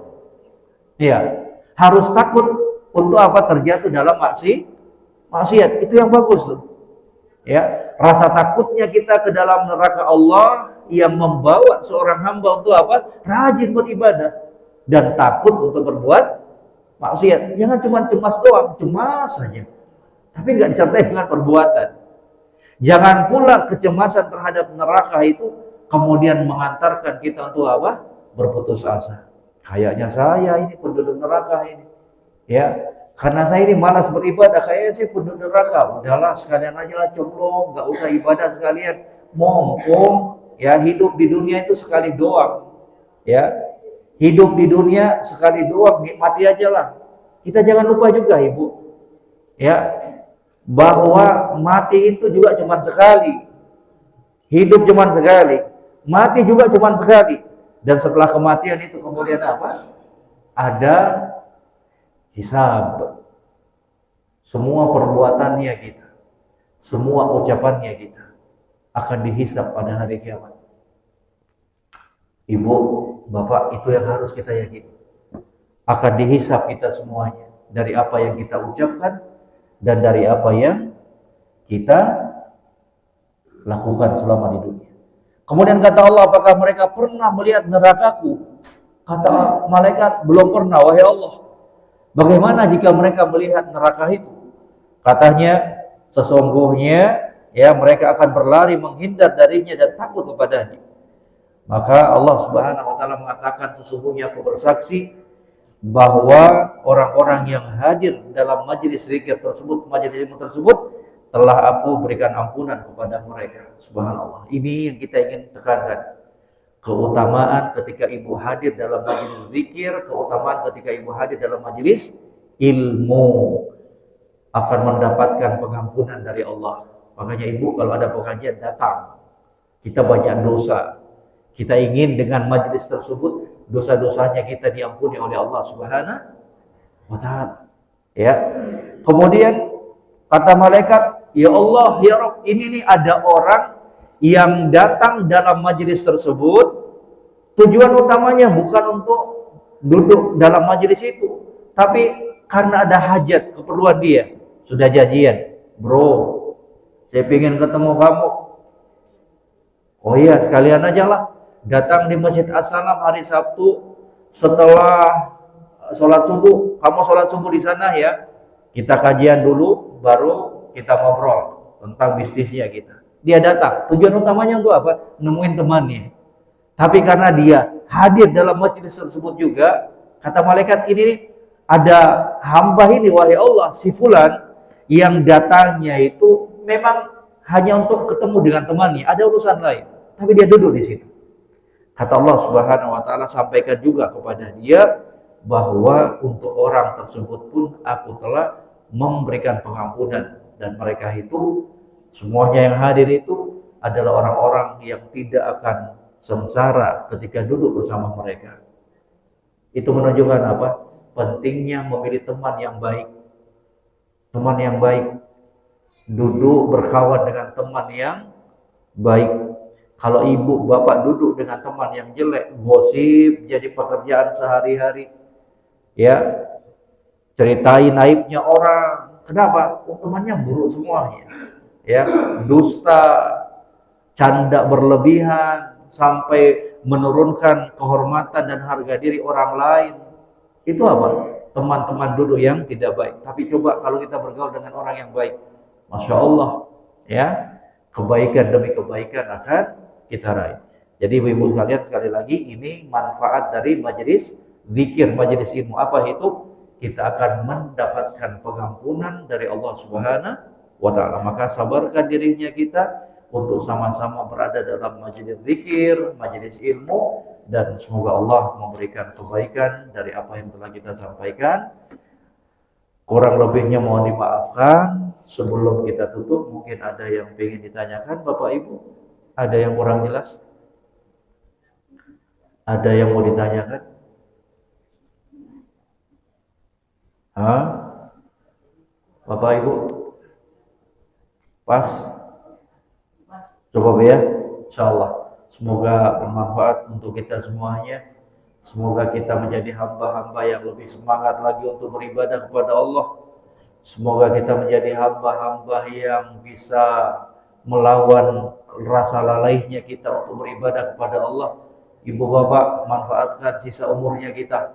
Iya, harus takut untuk apa? Terjatuh dalam maksiat. Itu yang bagus tuh. Ya, rasa takutnya kita ke dalam neraka Allah yang membawa seorang hamba untuk apa? Rajin beribadah dan takut untuk berbuat maksiat. Jangan cuma cemas doang, cemas saja. Tapi nggak disertai dengan perbuatan. Jangan pula kecemasan terhadap neraka itu kemudian mengantarkan kita untuk apa? Berputus asa. Kayaknya saya ini penduduk neraka ini. Ya, karena saya ini malas beribadah, kayaknya saya penduduk neraka. Udahlah, sekalian aja lah cemplung, nggak usah ibadah sekalian. Mumpung ya hidup di dunia itu sekali doang. Ya, hidup di dunia sekali doang, nikmati aja lah. Kita jangan lupa juga, Ibu. Ya, bahwa mati itu juga cuma sekali, hidup cuma sekali, mati juga cuma sekali, dan setelah kematian itu kemudian apa? Ada hisab. Semua perbuatannya kita, semua ucapannya kita akan dihisab pada hari kiamat. Ibu, bapak, itu yang harus kita yakini. Akan dihisab kita semuanya dari apa yang kita ucapkan dan dari apa yang kita lakukan selama di dunia. Kemudian kata Allah, apakah mereka pernah melihat nerakaku? Kata malaikat, belum pernah, wahai Allah. Bagaimana jika mereka melihat neraka itu? Katanya, sesungguhnya ya mereka akan berlari menghindar darinya dan takut kepadanya. Maka Allah Subhanahu wa taala mengatakan, sesungguhnya aku bersaksi bahwa orang-orang yang hadir dalam majelis zikir tersebut, majelis ilmu tersebut, telah aku berikan ampunan kepada mereka. Subhanallah. Ini yang kita ingin tekankan. Keutamaan ketika ibu hadir dalam majelis zikir, keutamaan ketika ibu hadir dalam majelis ilmu, akan mendapatkan pengampunan dari Allah. Makanya ibu kalau ada pengajian datang. Kita banyak dosa. Kita ingin dengan majelis tersebut dosa-dosanya kita diampuni oleh Allah Subhanahu wa taala. Ya. Kemudian kata malaikat, ya Allah, ya Rabb, ini nih ada orang yang datang dalam majelis tersebut, tujuan utamanya bukan untuk duduk dalam majelis itu, tapi karena ada hajat, keperluan dia. Sudah janjian, bro, saya pengen ketemu kamu. Oh iya, sekalian aja lah. Datang di Masjid As-Salam hari Sabtu setelah sholat subuh. Kamu sholat subuh di sana ya. Kita kajian dulu, baru kita ngobrol tentang bisnisnya kita. Dia datang. Tujuan utamanya untuk apa? Nemuin temannya. Tapi karena dia hadir dalam majelis tersebut juga, kata malaikat, ini ada hamba ini, wahai Allah, si fulan, yang datangnya itu memang hanya untuk ketemu dengan temannya. Ada urusan lain. Tapi dia duduk di situ. Kata Allah Subhanahu wa taala, sampaikan juga kepada dia bahwa untuk orang tersebut pun aku telah memberikan pengampunan, dan mereka itu semuanya yang hadir itu adalah orang-orang yang tidak akan sengsara ketika duduk bersama mereka. Itu menunjukkan apa? Pentingnya memilih teman yang baik. Teman yang baik. Duduk berkawan dengan teman yang baik. Kalau ibu bapak duduk dengan teman yang jelek, gosip jadi pekerjaan sehari-hari, ya, ceritain aibnya orang. Kenapa? Oh, temannya buruk semuanya, ya, dusta, canda berlebihan sampai menurunkan kehormatan dan harga diri orang lain. Itu apa? Teman-teman duduk yang tidak baik. Tapi coba kalau kita bergaul dengan orang yang baik, Masya Allah, ya, kebaikan demi kebaikan akan kita raih. Jadi ibu-ibu sekalian, sekali lagi ini manfaat dari majelis zikir, majelis ilmu. Apa itu? Kita akan mendapatkan pengampunan dari Allah Subhanahu wa taala. Maka sabarkan dirinya kita untuk sama-sama berada dalam majelis zikir, majelis ilmu, dan semoga Allah memberikan kebaikan dari apa yang telah kita sampaikan. Kurang lebihnya mohon dimaafkan. Sebelum kita tutup, mungkin ada yang ingin ditanyakan Bapak Ibu? Ada yang kurang jelas? Ada yang mau ditanyakan? Hah? Bapak Ibu? Pas? Cukup ya? Insyaallah. Semoga bermanfaat untuk kita semuanya. Semoga kita menjadi hamba-hamba yang lebih semangat lagi untuk beribadah kepada Allah. Semoga kita menjadi hamba-hamba yang bisa melawan rasa lalainya kita untuk beribadah kepada Allah. Ibu bapak, manfaatkan sisa umurnya kita.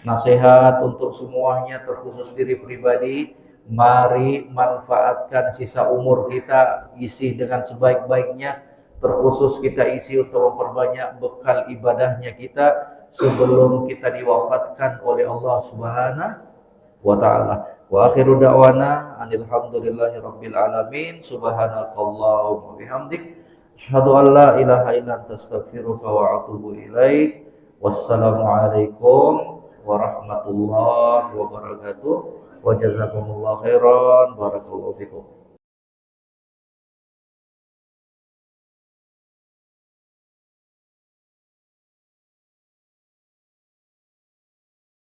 Nasihat untuk semuanya, terkhusus diri pribadi. Mari manfaatkan sisa umur kita, isi dengan sebaik-baiknya. Terkhusus kita isi untuk memperbanyak bekal ibadahnya kita sebelum kita diwafatkan oleh Allah Subhanahu wa taala. Wa akhiru da'wana alhamdulillahi rabbil alamin. Subhanakallahumma bihamdik asyhadu an la ilaha illa anta astaghfiruka wa atubu ilaik. Wassalamualaikum warahmatullahi wabarakatuh. Wa jazakumullahu khairan. Barakallahu fikum.